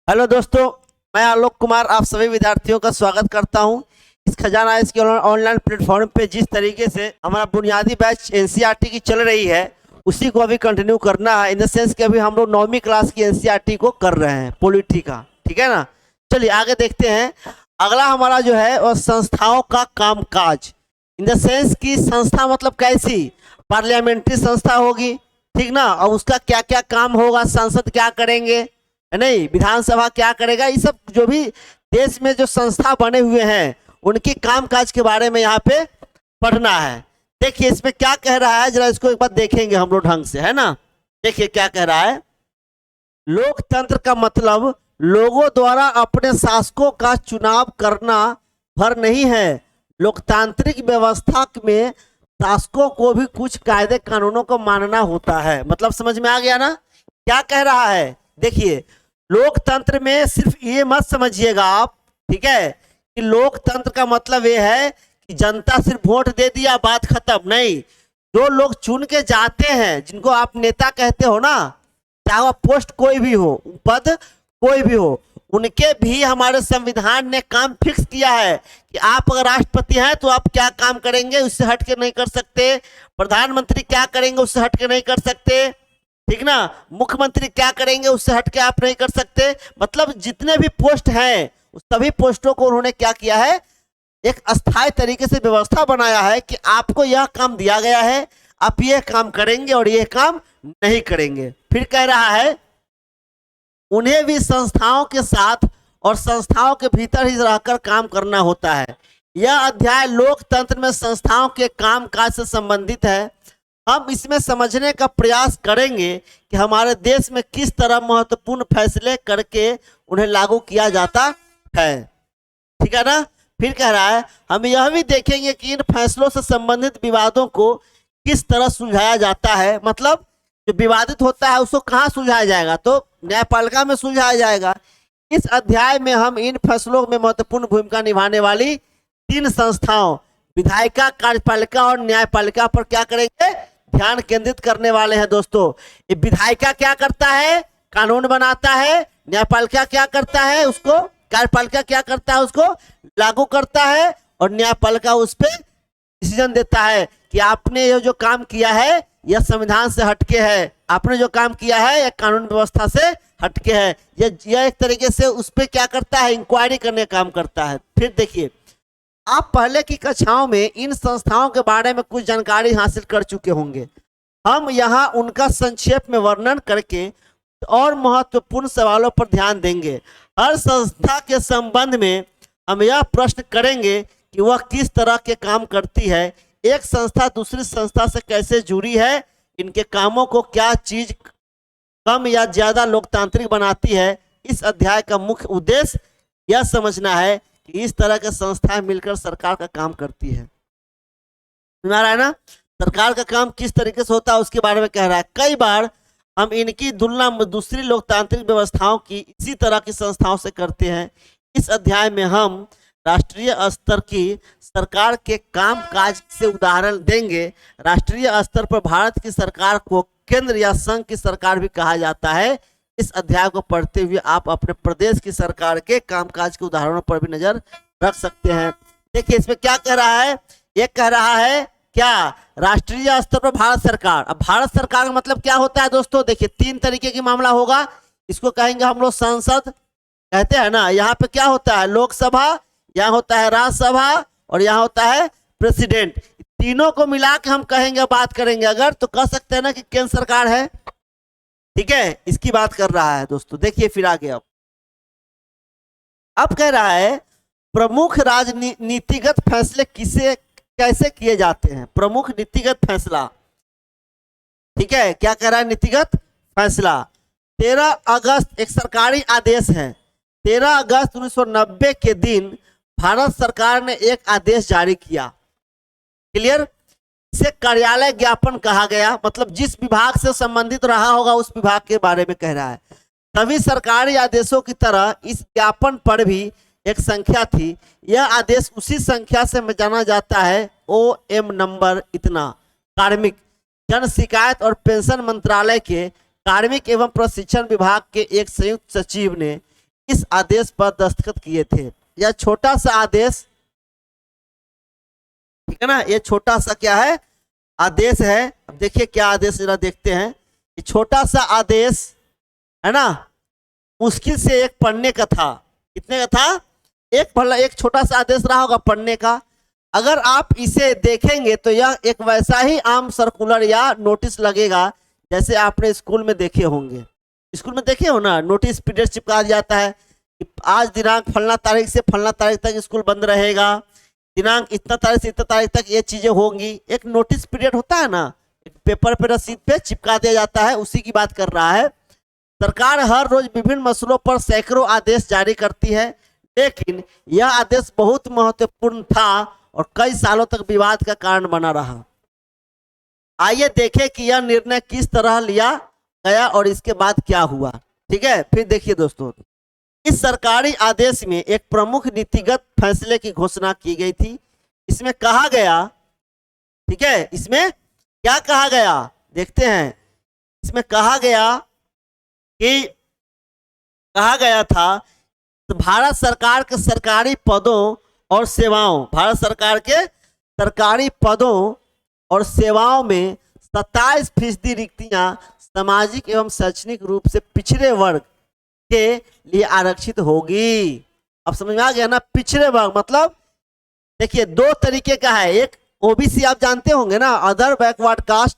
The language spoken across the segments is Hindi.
हेलो दोस्तों, मैं आलोक कुमार आप सभी विद्यार्थियों का स्वागत करता हूं। इस खजाना इसके ऑनलाइन प्लेटफॉर्म पे जिस तरीके से हमारा बुनियादी बैच एनसीईआरटी की चल रही है उसी को अभी कंटिन्यू करना है। इन द सेंस कि अभी हम लोग 9वीं क्लास की एनसीईआरटी को कर रहे हैं पॉलिटी का। ठीक है ना। चलिए आगे देखते हैं। अगला हमारा जो है वह संस्थाओं का कामकाज। इन द सेंस कि संस्था मतलब कैसी, पार्लियामेंट्री संस्था होगी, ठीक ना, और उसका क्या क्या काम होगा, सांसद क्या करेंगे, है नहीं, विधानसभा क्या करेगा, ये सब जो भी देश में जो संस्था बने हुए हैं उनके कामकाज के बारे में यहाँ पे पढ़ना है। देखिए इसमें क्या कह रहा है, जरा इसको एक बार देखेंगे हम लोग ढंग से, है ना। देखिए क्या कह रहा है। लोकतंत्र का मतलब लोगों द्वारा अपने शासकों का चुनाव करना भर नहीं है। लोकतांत्रिक व्यवस्था में शासकों को भी कुछ कायदे कानूनों को मानना होता है। मतलब समझ में आ गया ना क्या कह रहा है। देखिए लोकतंत्र में सिर्फ ये मत समझिएगा आप, ठीक है, कि लोकतंत्र का मतलब ये है कि जनता सिर्फ वोट दे दिया बात खत्म। नहीं, जो लोग चुन के जाते हैं, जिनको आप नेता कहते हो ना, चाहे वह पोस्ट कोई भी हो, पद कोई भी हो, उनके भी हमारे संविधान ने काम फिक्स किया है कि आप अगर राष्ट्रपति हैं तो आप क्या काम करेंगे, उससे हट के नहीं कर सकते। प्रधानमंत्री क्या करेंगे उससे हट के नहीं कर सकते, ठीक ना। मुख्यमंत्री क्या करेंगे उससे हट के आप नहीं कर सकते। मतलब जितने भी पोस्ट हैं उस सभी पोस्टों को उन्होंने क्या किया है, एक अस्थायी तरीके से व्यवस्था बनाया है कि आपको यह काम दिया गया है, आप यह काम करेंगे और यह काम नहीं करेंगे। फिर कह रहा है उन्हें भी संस्थाओं के साथ और संस्थाओं के भीतर ही रहकर काम करना होता है। यह अध्याय लोकतंत्र में संस्थाओं के कामकाज से संबंधित है। हम इसमें समझने का प्रयास करेंगे कि हमारे देश में किस तरह महत्वपूर्ण फैसले करके उन्हें लागू किया जाता है, ठीक है ना। फिर कह रहा है हम यह भी देखेंगे कि इन फैसलों से संबंधित विवादों को किस तरह सुलझाया जाता है। मतलब जो विवादित होता है उसको कहाँ सुलझाया जाएगा, तो न्यायपालिका में सुलझाया जाएगा। इस अध्याय में हम इन फैसलों में महत्वपूर्ण भूमिका निभाने वाली 3 संस्थाओं विधायिका, कार्यपालिका और न्यायपालिका पर क्या करेंगे, ध्यान केंद्रित करने वाले हैं। दोस्तों ये विधायिका क्या करता है, कानून बनाता है। न्यायपालिका क्या करता है, उसको, कार्यपालिका क्या करता है, उसको लागू करता है। और न्यायपालिका उस पर डिसीजन देता है कि आपने ये जो काम किया है यह संविधान से हटके है, आपने जो काम किया है यह कानून व्यवस्था से हटके है। यह एक तरीके से उस पर क्या करता है, इंक्वायरी करने का काम करता है। फिर देखिए आप पहले की कक्षाओं में इन संस्थाओं के बारे में कुछ जानकारी हासिल कर चुके होंगे। हम यहाँ उनका संक्षेप में वर्णन करके और महत्वपूर्ण सवालों पर ध्यान देंगे। हर संस्था के संबंध में हम यह प्रश्न करेंगे कि वह किस तरह के काम करती है, एक संस्था दूसरी संस्था से कैसे जुड़ी है, इनके कामों को क्या चीज कम या ज्यादा लोकतांत्रिक बनाती है। इस अध्याय का मुख्य उद्देश्य यह समझना है कि इस तरह के संस्थाएं मिलकर सरकार का काम करती है। सुना रहा है ना, सरकार का काम किस तरीके से होता है उसके बारे में कह रहा है। कई बार हम इनकी तुलना दूसरी लोकतांत्रिक व्यवस्थाओं की इसी तरह की संस्थाओं से करते हैं। इस अध्याय में हम राष्ट्रीय स्तर की सरकार के काम काज से उदाहरण देंगे। राष्ट्रीय स्तर पर भारत की सरकार को केंद्र या संघ की सरकार भी कहा जाता है। इस अध्याय को पढ़ते हुए आप अपने प्रदेश की सरकार के कामकाज के उदाहरणों पर भी नजर रख सकते हैं। देखिए इसमें क्या कह रहा है, ये कह रहा है क्या, राष्ट्रीय स्तर पर भारत सरकार। अब भारत सरकार का मतलब क्या होता है दोस्तों, देखिए 3 तरीके की मामला होगा। इसको कहेंगे हम लोग संसद कहते हैं ना, यहाँ पे क्या होता है, लोकसभा, यहाँ होता है राज्यसभा और यहाँ होता है प्रेसिडेंट। तीनों को मिला के हम कहेंगे, बात करेंगे अगर, तो कह सकते हैं ना कि केंद्र सरकार है, ठीक है, इसकी बात कर रहा है दोस्तों। देखिए फिर आगे अब कह रहा है प्रमुख राजनीतिगत फैसले किसे कैसे किए जाते हैं। प्रमुख नीतिगत फैसला, ठीक है, क्या कह रहा है, नीतिगत फैसला। 13 अगस्त एक सरकारी आदेश है। 13 अगस्त 1990 के दिन भारत सरकार ने एक आदेश जारी किया। क्लियर, इसे कार्यालय ज्ञापन कहा गया। मतलब जिस विभाग से संबंधित रहा होगा उस विभाग के बारे में कह रहा है। सभी सरकारी आदेशों की तरह इस ज्ञापन पर भी एक संख्या थी। यह आदेश उसी संख्या से जाना जाता है, OM नंबर इतना। कार्मिक जन शिकायत और पेंशन मंत्रालय के कार्मिक एवं प्रशिक्षण विभाग के एक संयुक्त सचिव ने इस आदेश पर दस्तखत किए थे। यह छोटा सा आदेश, ठीक है ना, ये छोटा सा क्या है, आदेश है। अब देखिए क्या आदेश, जरा देखते हैं। ये छोटा सा आदेश है ना, मुश्किल से एक पढ़ने का था। कितने का था? एक छोटा सा आदेश रहा होगा पढ़ने का। अगर आप इसे देखेंगे तो यह एक वैसा ही आम सर्कुलर या नोटिस लगेगा जैसे आपने स्कूल में देखे होंगे। स्कूल में देखे हो ना, नोटिस पीरियड चिपका दिया जाता है कि आज दिनांक फलना तारीख से फलना तारीख तक स्कूल बंद रहेगा, दिनांक इतना तारीख से इतना तारीख तक ये चीजें होंगी। एक नोटिस पीरियड होता है ना, एक पेपर पे रसीद पे चिपका दिया जाता है, उसी की बात कर रहा है। सरकार हर रोज विभिन्न मसलों पर सैकड़ों आदेश जारी करती है, लेकिन यह आदेश बहुत महत्वपूर्ण था और कई सालों तक विवाद का कारण बना रहा। आइए देखें कि यह निर्णय किस तरह लिया गया और इसके बाद क्या हुआ। ठीक है, फिर देखिए दोस्तों, इस सरकारी आदेश में एक प्रमुख नीतिगत फैसले की घोषणा की गई थी। इसमें कहा गया, ठीक है, इसमें क्या कहा गया देखते हैं। इसमें कहा गया कि कहा गया था भारत सरकार के सरकारी पदों और सेवाओं, भारत सरकार के सरकारी पदों और सेवाओं में 27% रिक्तियां सामाजिक एवं शैक्षणिक रूप से पिछड़े वर्ग के लिए आरक्षित होगी। अब समझ में आ गया ना, पिछड़े वर्ग मतलब देखिए दो तरीके का है। एक ओबीसी आप जानते होंगे ना, अदर बैकवर्ड कास्ट,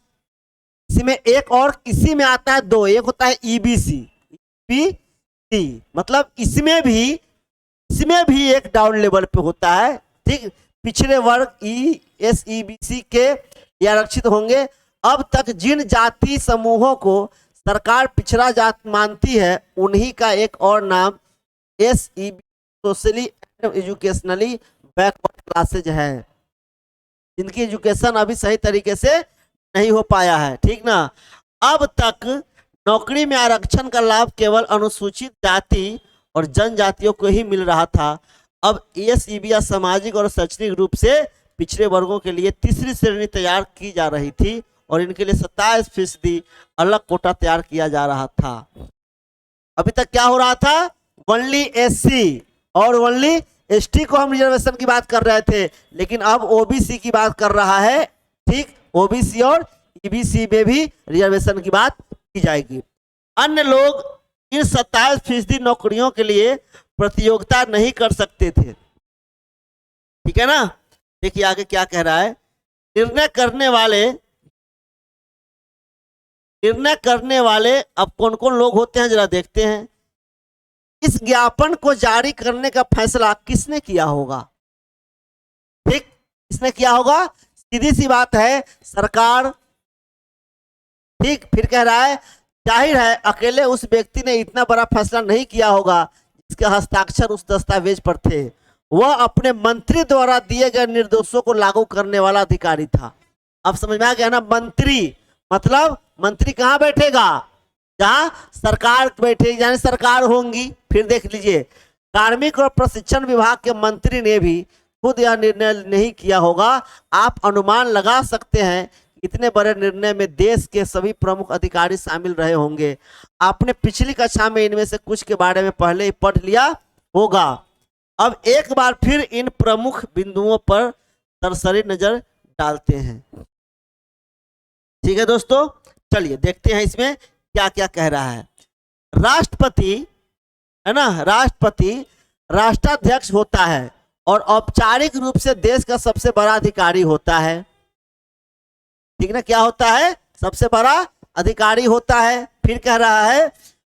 इसमें एक और इसी में आता है दो, एक होता है ईबीसी, मतलब इसमें भी एक डाउन लेवल पे होता है। ठीक, पिछड़े वर्ग ईएसईबीसी के आरक्षित होंगे। अब तक जिन जाति समूहों को सरकार पिछड़ा जात मानती है उन्हीं का एक और नाम SEB, socially and educationally backward classes है, जिनकी एजुकेशन अभी सही तरीके से नहीं हो पाया है। ठीक ना, अब तक नौकरी में आरक्षण का लाभ केवल अनुसूचित जाति और जनजातियों को ही मिल रहा था। अब एसईबी या सामाजिक और शैक्षणिक रूप से पिछड़े वर्गों के लिए तीसरी श्रेणी तैयार की जा रही थी और इनके लिए 27% अलग कोटा तैयार किया जा रहा था। अभी तक क्या हो रहा था, ओनली एससी और ओनली एसटी को हम रिजर्वेशन की बात कर रहे थे, लेकिन अब ओबीसी की बात कर रहा है। ठीक, ओबीसी और ईबीसी में भी रिजर्वेशन की बात की जाएगी। अन्य लोग इन 27% नौकरियों के लिए प्रतियोगिता नहीं कर सकते थे। ठीक है ना, देखिए आगे क्या कह रहा है। निर्णय करने वाले अब कौन कौन लोग होते हैं जरा देखते हैं। इस ज्ञापन को जारी करने का फैसला किसने किया होगा? ठीक, किसने किया होगा? सीधी सी बात है, सरकार। ठीक, फिर कह रहा है जाहिर है अकेले उस व्यक्ति ने इतना बड़ा फैसला नहीं किया होगा जिसके हस्ताक्षर उस दस्तावेज पर थे। वह अपने मंत्री द्वारा दिए गए निर्देशों को लागू करने वाला अधिकारी था। अब समझ में आ गया ना, मंत्री मतलब मंत्री कहाँ बैठेगा? जहां सरकार बैठेगी, यानी सरकार होंगी। फिर देख लीजिए, कार्मिक और प्रशिक्षण विभाग के मंत्री ने भी खुद यह निर्णय नहीं किया होगा। आप अनुमान लगा सकते हैं इतने बड़े निर्णय में देश के सभी प्रमुख अधिकारी शामिल रहे होंगे। आपने पिछली कक्षा में इनमें से कुछ के बारे में पहले ही पढ़ लिया होगा। अब एक बार फिर इन प्रमुख बिंदुओं पर सरसरी नजर डालते हैं। ठीक है दोस्तों, चलिए देखते हैं इसमें क्या क्या कह रहा है। राष्ट्रपति है ना, राष्ट्रपति राष्ट्राध्यक्ष होता है और औपचारिक रूप से देश का सबसे बड़ा अधिकारी होता है। ठीक ना, क्या होता है? सबसे बड़ा अधिकारी होता है। फिर कह रहा है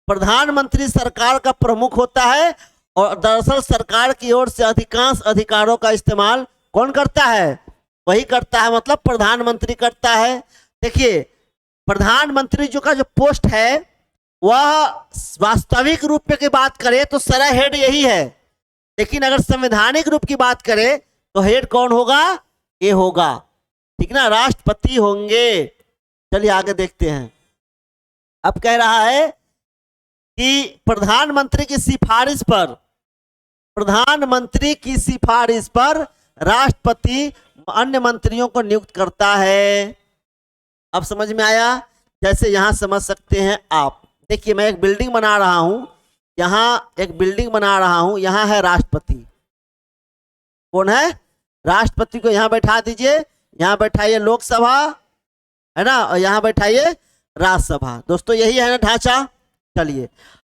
प्रधानमंत्री सरकार का प्रमुख होता है और दरअसल सरकार की ओर से अधिकांश अधिकारों का इस्तेमाल कौन करता है? वही करता है, मतलब प्रधानमंत्री करता है। देखिए, प्रधानमंत्री जो का जो पोस्ट है वह वास्तविक रूप में की बात करें तो सरा हेड यही है, लेकिन अगर संवैधानिक रूप की बात करें तो हेड कौन होगा? ये होगा। ठीक ना, राष्ट्रपति होंगे। चलिए आगे देखते हैं। अब कह रहा है कि प्रधानमंत्री की सिफारिश पर राष्ट्रपति अन्य मंत्रियों को नियुक्त करता है। अब समझ में आया? जैसे यहां समझ सकते हैं आप। देखिए, मैं एक बिल्डिंग बना रहा हूं, यहाँ एक बिल्डिंग बना रहा हूं, यहाँ है राष्ट्रपति। कौन है? राष्ट्रपति को यहाँ बैठा दीजिए, यहाँ बैठाइए लोकसभा, है ना, और यहाँ बैठाइए राज्यसभा। दोस्तों यही है ना ढांचा। चलिए,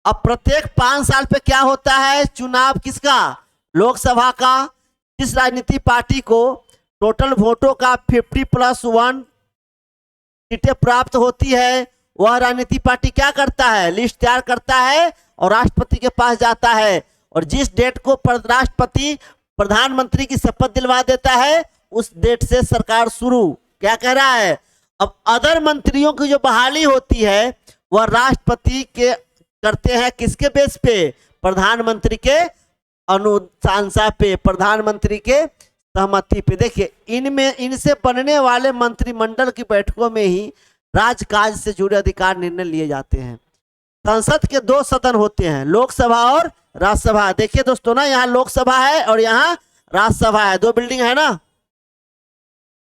अब प्रत्येक 5 साल पे क्या होता है? चुनाव किसका? लोकसभा का। जिस राजनीति पार्टी को टोटल वोटों का 50+1 सीटें प्राप्त होती है, वह राजनीति पार्टी क्या करता है? लिस्ट तैयार करता है और राष्ट्रपति के पास जाता है, और जिस डेट को राष्ट्रपति प्रधानमंत्री की शपथ दिलवा देता है, उस डेट से सरकार शुरू। क्या कह रहा है? अब अदर मंत्रियों की जो बहाली होती है वह राष्ट्रपति के करते हैं, किसके बेस पे? प्रधानमंत्री के अनुशंसा पे, प्रधानमंत्री के सहमति पे। देखिए, इनमें इनसे बनने वाले मंत्रिमंडल की बैठकों में ही राजकाज से जुड़े अधिकार निर्णय लिए जाते हैं। संसद के 2 सदन होते हैं, लोकसभा और राज्यसभा। देखिए दोस्तों ना, यहाँ लोकसभा है और यहाँ राज्यसभा है, 2 बिल्डिंग है ना।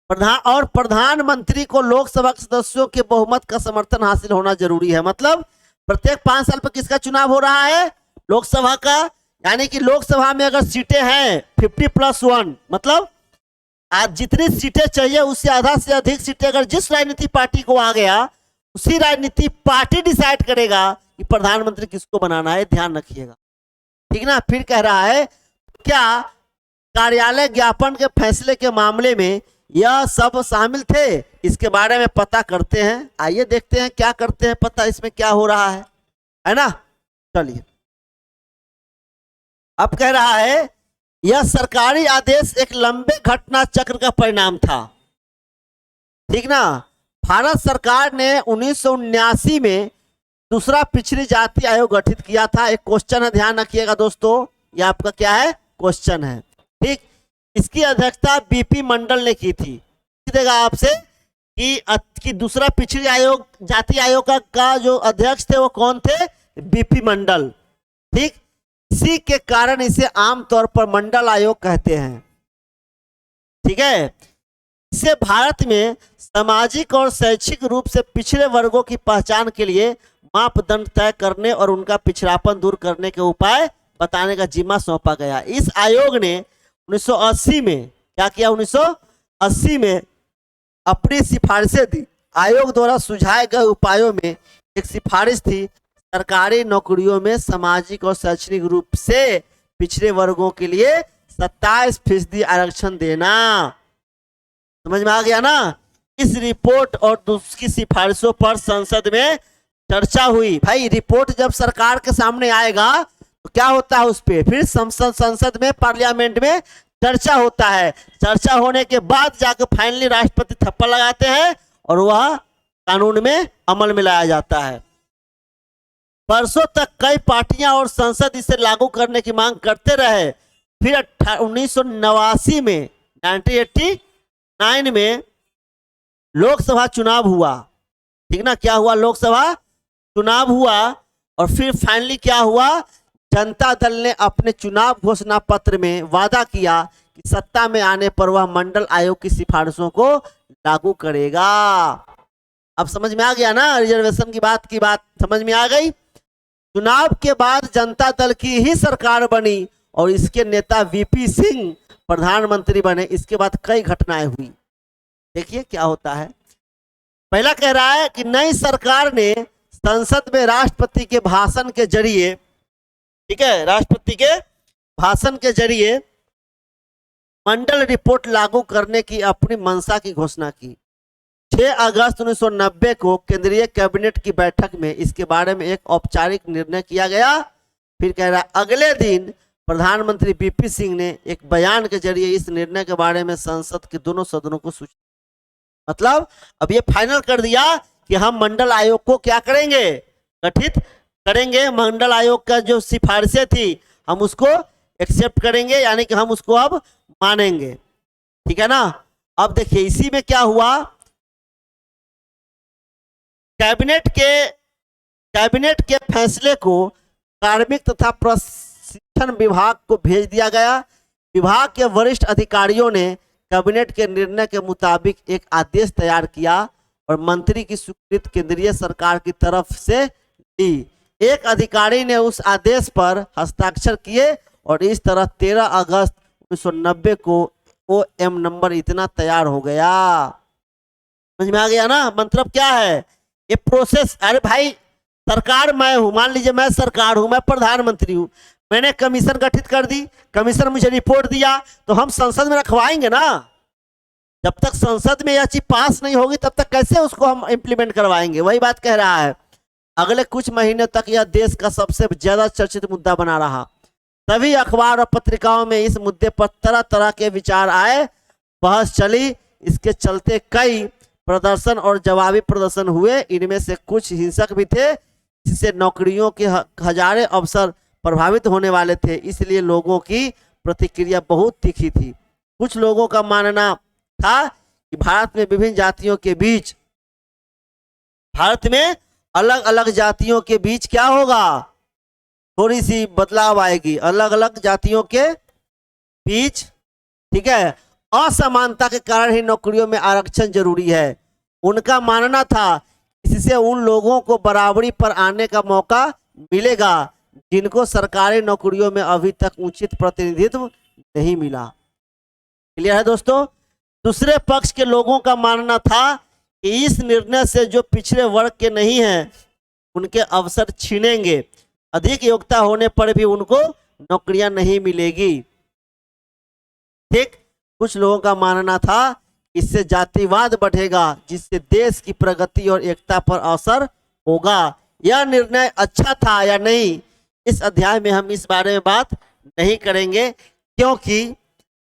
प्रधानमंत्री को लोकसभा के सदस्यों के बहुमत का समर्थन हासिल होना जरूरी है। मतलब प्रत्येक 5 साल पर किसका चुनाव हो रहा है? लोकसभा का। यानी कि लोकसभा में अगर सीटें हैं 50+1, मतलब आज जितनी सीटें चाहिए उससे आधा से अधिक सीटें अगर जिस राजनीति पार्टी को आ गया, उसी राजनीति पार्टी डिसाइड करेगा कि प्रधानमंत्री किसको बनाना है। ध्यान रखिएगा, ठीक ना। फिर कह रहा है, क्या कार्यालय ज्ञापन के फैसले के मामले में यह सब शामिल थे? इसके बारे में पता करते हैं। आइए देखते हैं क्या करते हैं, पता इसमें क्या हो रहा है ना। चलिए, अब कह रहा है, यह सरकारी आदेश एक लंबे घटना चक्र का परिणाम था, ठीक ना। भारत सरकार ने 1979 में दूसरा पिछड़ी जाति आयोग गठित किया था। एक क्वेश्चन है, ध्यान रखिएगा दोस्तों, ये आपका क्या है? क्वेश्चन है, ठीक। इसकी अध्यक्षता बीपी मंडल ने की थी। देगा आपसे कि दूसरा पिछड़ी आयोग जाति आयोग का जो अध्यक्ष थे वो कौन थे? बीपी मंडल, ठीक। इसी के कारण इसे आमतौर पर मंडल आयोग कहते हैं, ठीक है। इसे भारत में सामाजिक और शैक्षिक रूप से पिछड़े वर्गों की पहचान के लिए मापदंड तय करने और उनका पिछड़ापन दूर करने के उपाय बताने का जिम्मा सौंपा गया। इस आयोग ने 1980 में क्या किया? 1980 में अपनी सिफारिशें दी। आयोग द्वारा सुझाए गए उपायों में एक सिफारिश थी, सरकारी नौकरियों में सामाजिक और शैक्षणिक रूप से पिछड़े वर्गों के लिए 27% आरक्षण देना। समझ में आ गया ना। इस रिपोर्ट और उसकी सिफारिशों पर संसद में चर्चा हुई। भाई, रिपोर्ट जब सरकार के सामने आएगा तो क्या होता है? उस पर फिर संसद में, पार्लियामेंट में चर्चा होता है। चर्चा होने के बाद जाकर फाइनली राष्ट्रपति थप्पड़ लगाते हैं और वह कानून में अमल में लाया जाता है। वर्षों तक कई पार्टियां और संसद इसे लागू करने की मांग करते रहे। फिर 1989 में 1989 में लोकसभा चुनाव हुआ, ठीक ना। क्या हुआ? लोकसभा चुनाव हुआ और फिर फाइनली क्या हुआ? जनता दल ने अपने चुनाव घोषणा पत्र में वादा किया कि सत्ता में आने पर वह मंडल आयोग की सिफारिशों को लागू करेगा। अब समझ में आ गया ना, रिजर्वेशन की बात समझ में आ गई। चुनाव के बाद जनता दल की ही सरकार बनी और इसके नेता वीपी सिंह प्रधानमंत्री बने। इसके बाद कई घटनाएं हुई। देखिए क्या होता है। पहला कह रहा है कि नई सरकार ने संसद में राष्ट्रपति के भाषण के जरिए, ठीक है, राष्ट्रपति के भाषण के जरिए मंडल रिपोर्ट लागू करने की अपनी मंशा की घोषणा की। 6 अगस्त 1990 को केंद्रीय कैबिनेट की बैठक में इसके बारे में एक औपचारिक निर्णय किया गया। फिर कह रहा है, अगले दिन प्रधानमंत्री वीपी सिंह ने एक बयान के जरिए इस निर्णय के बारे में संसद के दोनों सदनों को सूचित, मतलब अब ये फाइनल कर दिया कि हम मंडल आयोग को क्या करेंगे? गठित करेंगे। मंडल आयोग का जो सिफारिशें थी हम उसको एक्सेप्ट करेंगे, यानी कि हम उसको अब मानेंगे, ठीक है ना। अब देखिए इसी में क्या हुआ, कैबिनेट के फैसले को कार्मिक तथा प्रशिक्षण विभाग को भेज दिया गया। विभाग के वरिष्ठ अधिकारियों ने कैबिनेट के निर्णय के मुताबिक एक आदेश तैयार किया और मंत्री की स्वीकृति केंद्रीय सरकार की तरफ से ली। एक अधिकारी ने उस आदेश पर हस्ताक्षर किए और इस तरह 13 अगस्त 1990 को OM नंबर इतना तैयार हो गया। समझ में आ गया ना? मतलब क्या है ये प्रोसेस? अरे भाई सरकार मैं हूं, मान लीजिए मैं सरकार हूं, मैं प्रधानमंत्री हूं, मैंने कमीशन गठित कर दी, कमीशन मुझे रिपोर्ट दिया, तो हम संसद में रखवाएंगे ना। जब तक संसद में यह चीज पास नहीं होगी तब तक कैसे उसको हम इम्प्लीमेंट करवाएंगे? वही बात कह रहा है। अगले कुछ महीने तक यह देश का सबसे ज्यादा चर्चित मुद्दा बना रहा। सभी अखबार और पत्रिकाओं में इस मुद्दे पर तरह तरह के विचार आए, बहस चली। इसके चलते कई प्रदर्शन और जवाबी प्रदर्शन हुए। इनमें से कुछ हिंसक भी थे, जिससे नौकरियों के हजारों अवसर प्रभावित होने वाले थे। इसलिए लोगों की प्रतिक्रिया बहुत तीखी थी। कुछ लोगों का मानना था कि भारत में विभिन्न जातियों के बीच, भारत में अलग अलग जातियों के बीच क्या होगा, थोड़ी सी बदलाव आएगी, अलग अलग जातियों के बीच, ठीक है, असमानता के कारण ही नौकरियों में आरक्षण जरूरी है। उनका मानना था इससे उन लोगों को बराबरी पर आने का मौका मिलेगा जिनको सरकारी नौकरियों में अभी तक उचित प्रतिनिधित्व नहीं मिला। क्लियर है दोस्तों? दूसरे पक्ष के लोगों का मानना था कि इस निर्णय से जो पिछड़े वर्ग के नहीं हैं उनके अवसर छीनेंगे, अधिक योग्यता होने पर भी उनको नौकरियां नहीं मिलेगी। ठीक, कुछ लोगों का मानना था इससे जातिवाद बढ़ेगा, जिससे देश की प्रगति और एकता पर असर होगा। यह निर्णय अच्छा था या नहीं, इस अध्याय में हम इस बारे में बात नहीं करेंगे, क्योंकि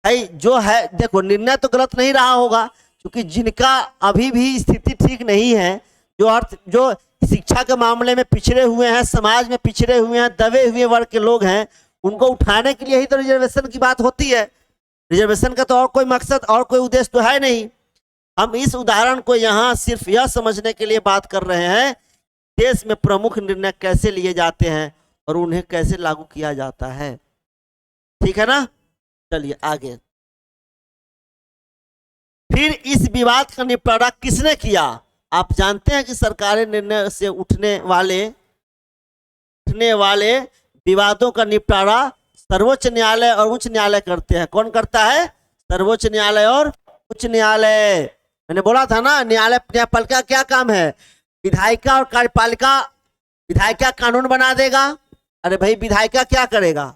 जो है देखो निर्णय तो गलत नहीं रहा होगा, क्योंकि जिनका अभी भी स्थिति ठीक नहीं है, जो शिक्षा के मामले में पिछड़े हुए हैं, समाज में पिछड़े हुए हैं, दबे हुए वर्ग के लोग हैं, उनको उठाने के लिए ही तो रिजर्वेशन की बात होती है। रिजर्वेशन का तो और कोई मकसद और कोई उद्देश्य तो है नहीं। हम इस उदाहरण को यहाँ सिर्फ यह समझने के लिए बात कर रहे हैं देश में प्रमुख निर्णय कैसे लिए जाते हैं और उन्हें कैसे लागू किया जाता है। ठीक है ना? चलिए आगे। फिर इस विवाद का निपटारा किसने किया? आप जानते हैं कि सरकारी निर्णय से उठने वाले विवादों का निपटारा सर्वोच्च न्यायालय और उच्च न्यायालय करते हैं। कौन करता है? सर्वोच्च न्यायालय और उच्च न्यायालय। मैंने बोला था ना, न्यायपालिका क्या काम है? विधायिका और कार्यपालिका। विधायिका कानून बना देगा। अरे भाई विधायिका क्या करेगा?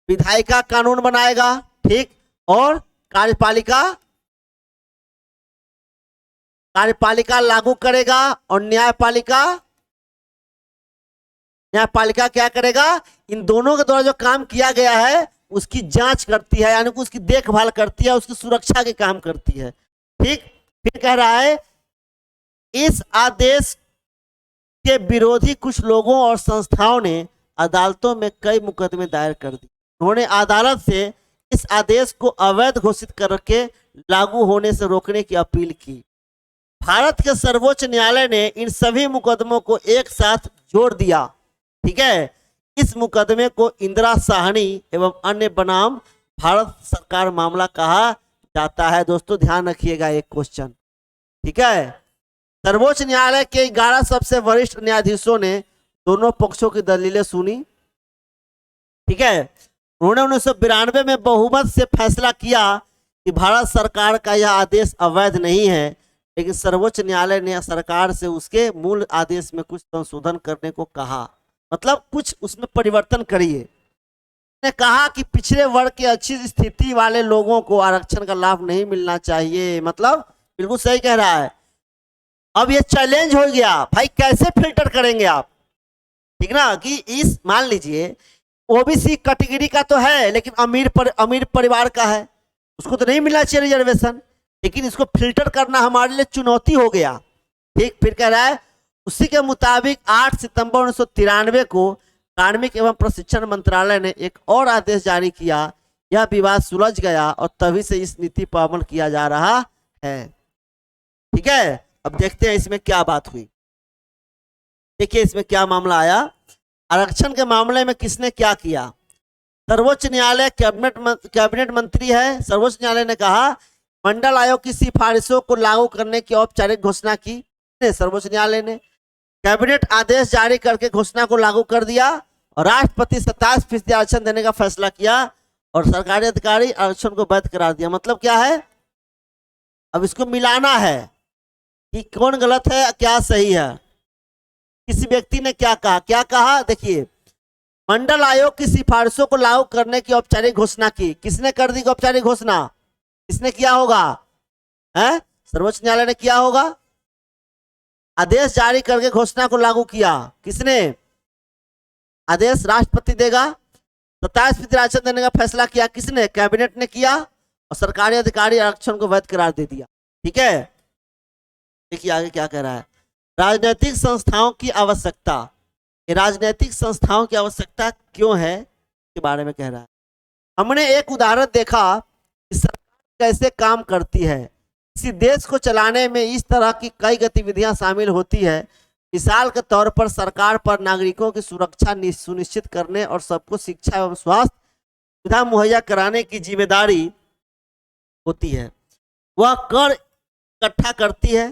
विधायिका कानून बनाएगा, ठीक, और कार्यपालिका लागू करेगा, और न्यायपालिका क्या करेगा? इन दोनों के द्वारा जो काम किया गया है उसकी जांच करती है, यानी कि उसकी देखभाल करती है, उसकी सुरक्षा के काम करती है। ठीक, फिर कह रहा है इस आदेश के विरोधी कुछ लोगों और संस्थाओं ने अदालतों में कई मुकदमे दायर कर दिए। उन्होंने अदालत से इस आदेश को अवैध घोषित करके लागू होने से रोकने की अपील की। भारत के सर्वोच्च न्यायालय ने इन सभी मुकदमों को एक साथ जोड़ दिया। ठीक है, इस मुकदमे को इंदिरा साहनी एवं अन्य बनाम भारत सरकार मामला कहा जाता है। दोस्तों ध्यान रखिएगा एक क्वेश्चन। ठीक है, सर्वोच्च न्यायालय के 11 सबसे वरिष्ठ न्यायाधीशों ने दोनों पक्षों की दलीलें सुनी। ठीक है, उन्होंने 1992 में बहुमत से फैसला किया कि भारत सरकार का यह आदेश अवैध नहीं है, लेकिन सर्वोच्च न्यायालय ने सरकार से उसके मूल आदेश में कुछ संशोधन करने को कहा, मतलब कुछ उसमें परिवर्तन करिए। ने कहा कि पिछड़े वर्ग के अच्छी स्थिति वाले लोगों को आरक्षण का लाभ नहीं मिलना चाहिए। मतलब बिल्कुल सही कह रहा है। अब ये चैलेंज हो गया, भाई कैसे फिल्टर करेंगे आप? ठीक ना, कि इस मान लीजिए ओबीसी कैटेगरी का तो है, लेकिन अमीर परिवार का है, उसको तो नहीं मिलना चाहिए रिजर्वेशन, लेकिन इसको फिल्टर करना हमारे लिए चुनौती हो गया। ठीक, फिर कह रहा है उसी के मुताबिक 8 सितंबर 1993 को कार्मिक एवं प्रशिक्षण मंत्रालय ने एक और आदेश जारी किया। यह विवाद सुलझ गया और तभी से इस नीति पर अमल किया जा रहा है। ठीक है, अब देखते हैं इसमें क्या बात हुई। देखिए इसमें क्या मामला आया। आरक्षण के मामले में किसने क्या किया? सर्वोच्च न्यायालय कैबिनेट मंत्री है। सर्वोच्च न्यायालय ने कहा मंडल आयोग की सिफारिशों को लागू करने की औपचारिक घोषणा की। सर्वोच्च न्यायालय ने कैबिनेट आदेश जारी करके घोषणा को लागू कर दिया और राष्ट्रपति 27% आरक्षण देने का फैसला किया और सरकारी अधिकारी आरक्षण को वैध करार दिया। मतलब क्या है, अब इसको मिलाना है कि कौन गलत है क्या सही है। किसी व्यक्ति ने क्या कहा, देखिए, मंडल आयोग की सिफारिशों को लागू करने की औपचारिक घोषणा की। किसने कर दी औपचारिक घोषणा? किसने किया होगा? सर्वोच्च न्यायालय ने किया होगा। आदेश जारी करके घोषणा को लागू किया किसने? आदेश राष्ट्रपति देगा। 27% आरक्षण देने का फैसला किया किसने? कैबिनेट ने किया और सरकारी अधिकारी आरक्षण को वैध करार दे दिया। ठीक है, देखिए आगे क्या कह रहा है। राजनीतिक संस्थाओं की आवश्यकता, राजनीतिक संस्थाओं की आवश्यकता क्यों है के बारे में कह रहा है। हमने एक उदाहरण देखा कि सरकार कैसे काम करती है। किसी देश को चलाने में इस तरह की कई गतिविधियां शामिल होती है। मिसाल के तौर पर सरकार पर नागरिकों की सुरक्षा सुनिश्चित करने और सबको शिक्षा एवं स्वास्थ्य सुविधा मुहैया कराने की जिम्मेदारी होती है। वह कर इकट्ठा करती है,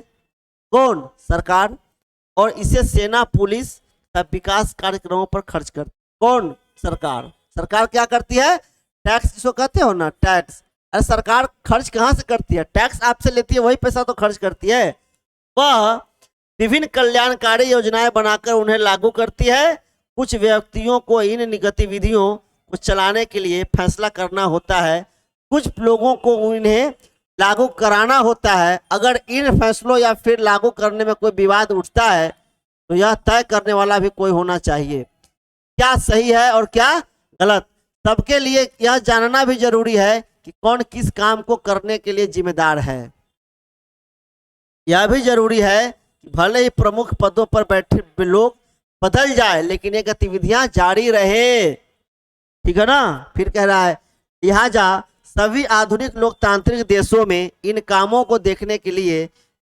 कौन? सरकार, और इसे सेना, पुलिस तथा विकास कार्यक्रमों पर खर्च करती है। कौन? सरकार। सरकार क्या करती है? टैक्स जिसको कहते हो ना, टैक्स। अरे सरकार खर्च कहाँ से करती है? टैक्स आपसे लेती है, वही पैसा तो खर्च करती है। वह विभिन्न कल्याणकारी योजनाएं बनाकर उन्हें लागू करती है। कुछ व्यक्तियों को इन गतिविधियों को चलाने के लिए फैसला करना होता है, कुछ लोगों को इन्हें लागू कराना होता है। अगर इन फैसलों या फिर लागू करने में कोई विवाद उठता है तो यह तय करने वाला भी कोई होना चाहिए क्या सही है और क्या गलत। सबके लिए यह जानना भी जरूरी है कि कौन किस काम को करने के लिए जिम्मेदार है। यह भी जरूरी है कि भले ही प्रमुख पदों पर बैठे लोग बदल जाए लेकिन ये गतिविधियां जारी रहे। ठीक है ना। फिर कह रहा है, लिहाजा सभी आधुनिक लोकतांत्रिक देशों में इन कामों को देखने के लिए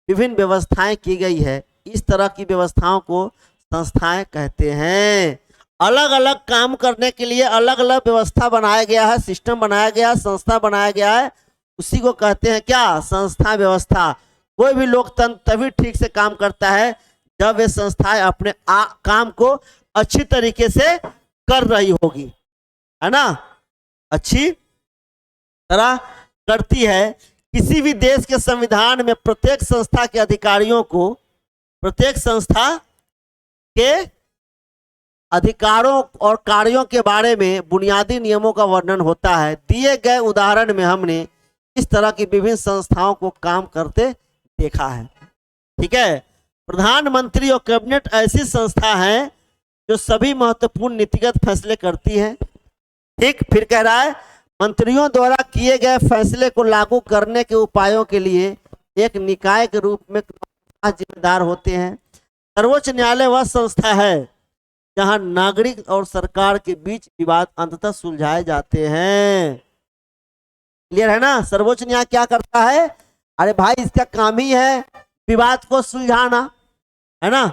विभिन्न व्यवस्थाएं की गई है। इस तरह की व्यवस्थाओं को संस्थाएं कहते हैं। अलग अलग काम करने के लिए अलग अलग व्यवस्था बनाया गया है, सिस्टम बनाया गया है, संस्था बनाया गया है, उसी को कहते हैं क्या? संस्था व्यवस्था। कोई भी लोकतंत्र तभी ठीक से काम करता है जब वे संस्थाएं अपने काम को अच्छी तरीके से कर रही होगी, है ना, अच्छी तरह करती है। किसी भी देश के संविधान में प्रत्येक संस्था के अधिकारियों को, प्रत्येक संस्था के अधिकारों और कार्यों के बारे में बुनियादी नियमों का वर्णन होता है। दिए गए उदाहरण में हमने इस तरह की विभिन्न संस्थाओं को काम करते देखा है। ठीक है। प्रधानमंत्री और कैबिनेट ऐसी संस्था है जो सभी महत्वपूर्ण नीतिगत फैसले करती है। ठीक। फिर कह रहा है, मंत्रियों द्वारा किए गए फैसले को लागू करने के उपायों के लिए एक निकाय के रूप में जिम्मेदार होते हैं। सर्वोच्च न्यायालय वह संस्था है जहां नागरिक और सरकार के बीच विवाद अंततः सुलझाए जाते हैं। क्लियर है ना। सर्वोच्च न्यायालय क्या करता है? अरे भाई, इसका काम ही है विवाद को सुलझाना, है ना।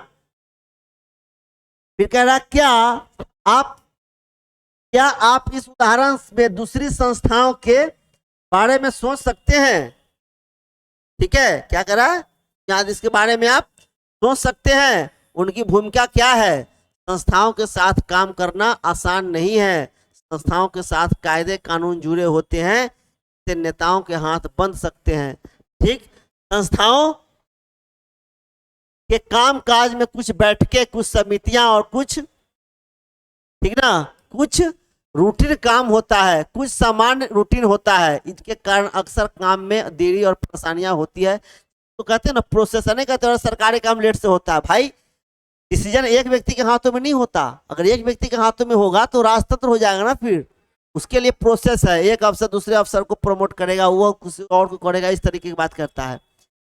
फिर कह रहा, क्या आप इस उदाहरण में दूसरी संस्थाओं के बारे में सोच सकते हैं? ठीक है। क्या कह रहा है? याद, इसके बारे में आप सोच सकते हैं उनकी भूमिका क्या है। संस्थाओं के साथ काम करना आसान नहीं है। संस्थाओं के साथ कायदे कानून जुड़े होते हैं, इससे नेताओं के हाथ बंध सकते हैं। ठीक। संस्थाओं के काम काज में कुछ बैठकें, कुछ समितियां और कुछ, ठीक ना, कुछ रूटीन काम होता है, कुछ सामान्य रूटीन होता है। इसके कारण अक्सर काम में देरी और परेशानियां होती है। तो कहते हैं ना, प्रोसेस नहीं कहते, और सरकारी काम लेट से होता है। भाई, डिसीजन एक व्यक्ति के हाथों में नहीं होता। अगर एक व्यक्ति के हाथों में होगा तो राजतंत्र हो जाएगा ना। फिर उसके लिए प्रोसेस है, एक अफसर दूसरे अफसर को प्रमोट करेगा, वो किसी और को करेगा, इस तरीके की बात करता है।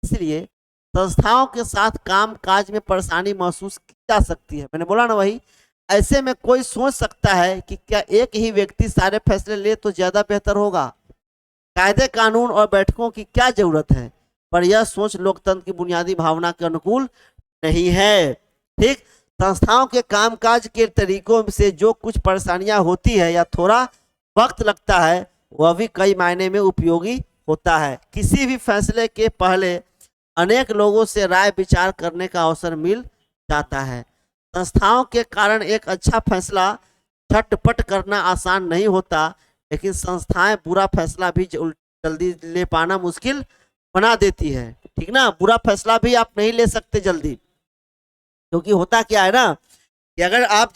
इसलिए संस्थाओं के साथ काम काज में परेशानी महसूस की जा सकती है। मैंने बोला ना, वही। ऐसे में कोई सोच सकता है कि क्या एक ही व्यक्ति सारे फैसले ले तो ज्यादा बेहतर होगा। कायदे कानून और बैठकों की क्या जरूरत है, पर यह सोच लोकतंत्र की बुनियादी भावना के अनुकूल नहीं है। ठीक। संस्थाओं के कामकाज के तरीकों से जो कुछ परेशानियां होती है या थोड़ा वक्त लगता है, वह भी कई मायने में उपयोगी होता है। किसी भी फैसले के पहले अनेक लोगों से राय विचार करने का अवसर मिल जाता है। संस्थाओं के कारण एक अच्छा फैसला झटपट करना आसान नहीं होता, लेकिन संस्थाएं बुरा फैसला भी जल्दी ले पाना मुश्किल बना देती है। ठीक ना, बुरा फैसला भी आप नहीं ले सकते जल्दी, क्योंकि होता क्या है ना कि अगर आप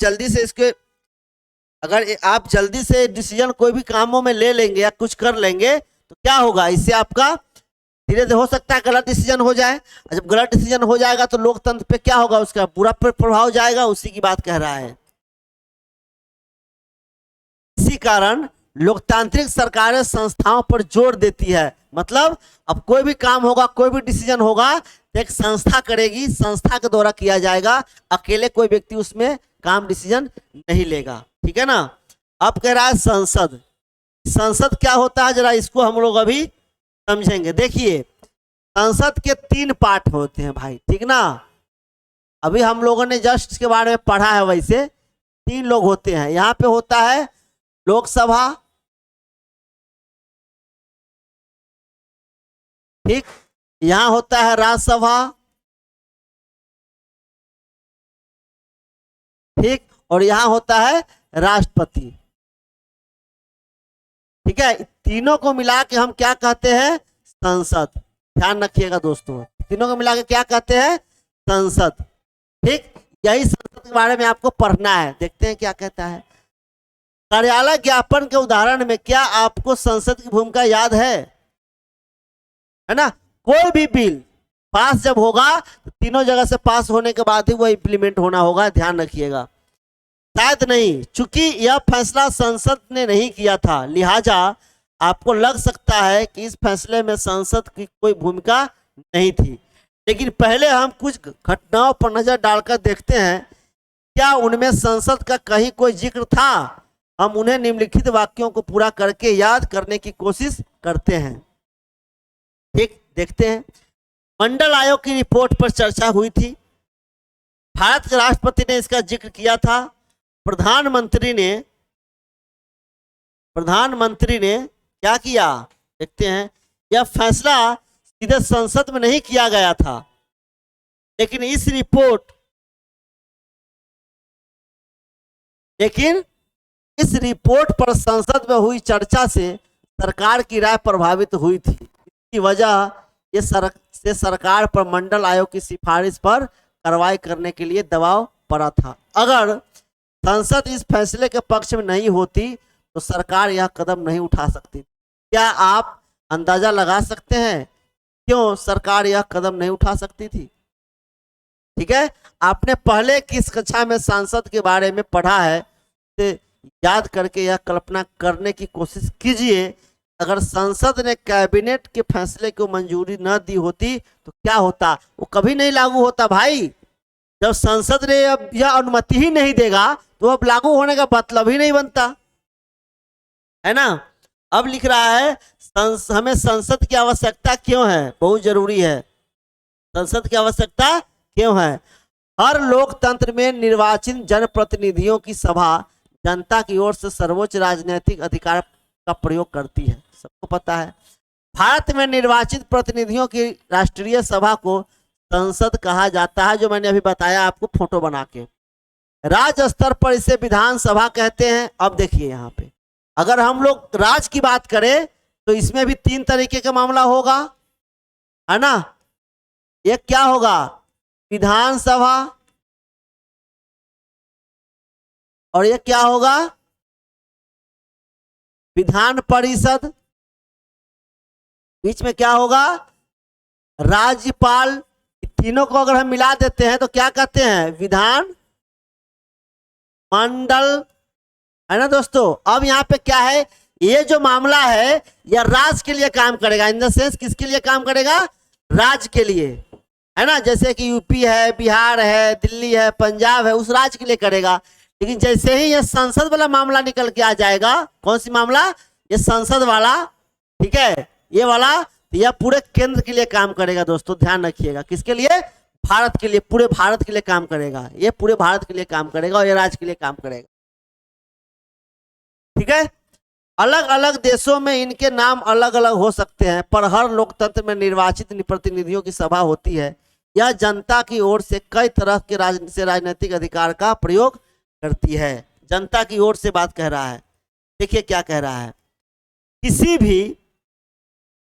जल्दी से डिसीजन कोई भी कामों में ले लेंगे या कुछ कर लेंगे तो क्या होगा, इससे आपका धीरे धीरे हो सकता है गलत डिसीजन हो जाए, और जब गलत डिसीजन हो जाएगा तो लोकतंत्र पे क्या होगा, उसका बुरा प्रभाव जाएगा। उसी की बात कह रहा है। इसी कारण लोकतांत्रिक सरकारें संस्थाओं पर जोर देती है। मतलब अब कोई भी काम होगा, कोई भी डिसीजन होगा तो एक संस्था करेगी, संस्था के द्वारा किया जाएगा, अकेले कोई व्यक्ति उसमें काम डिसीजन नहीं लेगा। ठीक है ना। अब कह रहा है संसद। संसद क्या होता है, जरा इसको हम लोग अभी समझेंगे। देखिए, संसद के 3 पार्ट होते हैं भाई। ठीक ना, अभी हम लोगों ने जस्ट इसके बारे में पढ़ा है। वैसे 3 लोग होते हैं। यहाँ पे होता है लोकसभा, ठीक, यहाँ होता है राज्यसभा, ठीक, और यहाँ होता है राष्ट्रपति। ठीक है, तीनों को मिला के हम क्या कहते हैं, संसद। ध्यान रखिएगा दोस्तों, तीनों को मिला के क्या कहते हैं, संसद। ठीक, यही संसद के बारे में आपको पढ़ना है। देखते हैं क्या कहता है। कार्यालय ज्ञापन के उदाहरण में क्या आपको संसद की भूमिका याद है ना। कोई भी बिल पास जब होगा तो तीनों जगह से पास होने के बाद ही वो इंप्लीमेंट होना होगा। ध्यान रखिएगा। शायद नहीं, चूंकि यह फैसला संसद ने नहीं किया था, लिहाजा आपको लग सकता है कि इस फैसले में संसद की कोई भूमिका नहीं थी। लेकिन पहले हम कुछ घटनाओं पर नजर डालकर देखते हैं, क्या उनमें संसद का कहीं कोई जिक्र था। हम उन्हें निम्नलिखित वाक्यों को पूरा करके याद करने की कोशिश करते हैं। ठीक, देखते हैं। मंडल आयोग की रिपोर्ट पर चर्चा हुई थी। भारत के राष्ट्रपति ने इसका जिक्र किया था। प्रधानमंत्री ने क्या किया, देखते हैं। यह फैसला सीधे संसद में नहीं किया गया था, लेकिन इस रिपोर्ट पर संसद में हुई चर्चा से सरकार की राय प्रभावित हुई थी। इसकी वजह से सरकार पर मंडल आयोग की सिफारिश पर कार्रवाई करने के लिए दबाव पड़ा था। अगर संसद इस फैसले के पक्ष में नहीं होती तो सरकार यह कदम नहीं उठा सकती। क्या आप अंदाजा लगा सकते हैं क्यों सरकार यह कदम नहीं उठा सकती थी। ठीक है, आपने पहले किस कक्षा में संसद के बारे में पढ़ा है, तो याद करके यह कल्पना करने की कोशिश कीजिए। अगर संसद ने कैबिनेट के फैसले को मंजूरी न दी होती तो क्या होता, वो कभी नहीं लागू होता भाई। जब संसद ने अब यह अनुमति ही नहीं देगा तो अब लागू होने का मतलब ही नहीं बनता, है ना। अब लिख रहा है हमें संसद की आवश्यकता क्यों है, बहुत जरूरी है। संसद की आवश्यकता क्यों है। हर लोकतंत्र में निर्वाचित जनप्रतिनिधियों की सभा जनता की ओर से सर्वोच्च राजनीतिक अधिकार का प्रयोग करती है, सबको पता है। भारत में निर्वाचित प्रतिनिधियों की राष्ट्रीय सभा को संसद कहा जाता है, जो मैंने अभी बताया आपको फोटो बना के। राज्य स्तर पर इसे विधानसभा कहते हैं। अब देखिए यहाँ पे अगर हम लोग राज्य की बात करें तो इसमें भी 3 तरीके का मामला होगा, है ना। एक क्या होगा, विधानसभा, और ये क्या होगा, विधान परिषद। बीच में क्या होगा, राज्यपाल। तीनों को अगर हम मिला देते हैं तो क्या कहते हैं, विधान मंडल, है ना दोस्तों। अब यहाँ पे क्या है, ये जो मामला है यह राज्य के लिए काम करेगा। इन द सेंस किसके लिए काम करेगा, राज्य के लिए, है ना। जैसे कि यूपी है, बिहार है, दिल्ली है, पंजाब है, उस राज्य के लिए करेगा। लेकिन जैसे ही ये संसद वाला मामला निकल के आ जाएगा, कौन सी मामला, ये संसद वाला, ठीक है, ये वाला, यह पूरे केंद्र के लिए काम करेगा। दोस्तों ध्यान रखिएगा, किसके लिए, भारत के लिए, पूरे भारत के लिए काम करेगा। ये पूरे भारत के लिए काम करेगा और ये राज्य के लिए काम करेगा। ठीक है, अलग अलग देशों में इनके नाम अलग अलग हो सकते हैं, पर हर लोकतंत्र में निर्वाचित प्रतिनिधियों की सभा होती है। यह जनता की ओर से कई तरह के राजनीतिक अधिकार का प्रयोग करती है। जनता की ओर से बात कह रहा है। देखिए क्या कह रहा है, किसी भी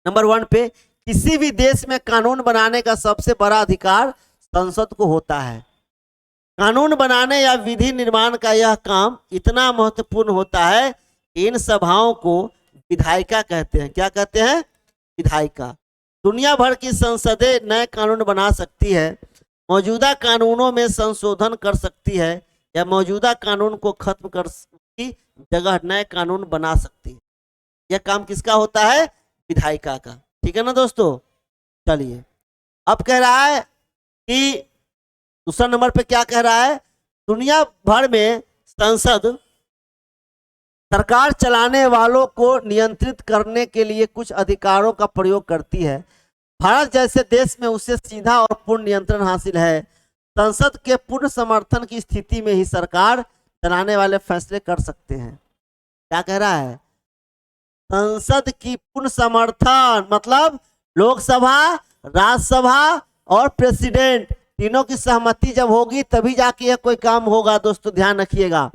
नंबर 1 पे, किसी भी देश में कानून बनाने का सबसे बड़ा अधिकार संसद को होता है। कानून बनाने या विधि निर्माण का यह काम इतना महत्वपूर्ण होता है कि इन सभाओं को विधायिका कहते हैं। क्या कहते हैं? विधायिका। दुनिया भर की संसदें नए कानून बना सकती है, मौजूदा कानूनों में संशोधन कर सकती है या मौजूदा कानून को खत्म कर की जगह नए कानून बना सकती है। यह काम किसका होता है? विधायिका का। ठीक है ना दोस्तों। चलिए अब कह रहा है कि दूसरा नंबर पे क्या कह रहा है, दुनिया भर में संसद सरकार चलाने वालों को नियंत्रित करने के लिए कुछ अधिकारों का प्रयोग करती है। भारत जैसे देश में उसे सीधा और पूर्ण नियंत्रण हासिल है। संसद के पूर्ण समर्थन की स्थिति में ही सरकार चलाने वाले फैसले कर सकते हैं। क्या कह रहा है? संसद की पूर्ण समर्थन मतलब लोकसभा, राज्यसभा और प्रेसिडेंट तीनों की सहमति जब होगी तभी जाके यह कोई काम होगा। दोस्तों ध्यान रखिएगा,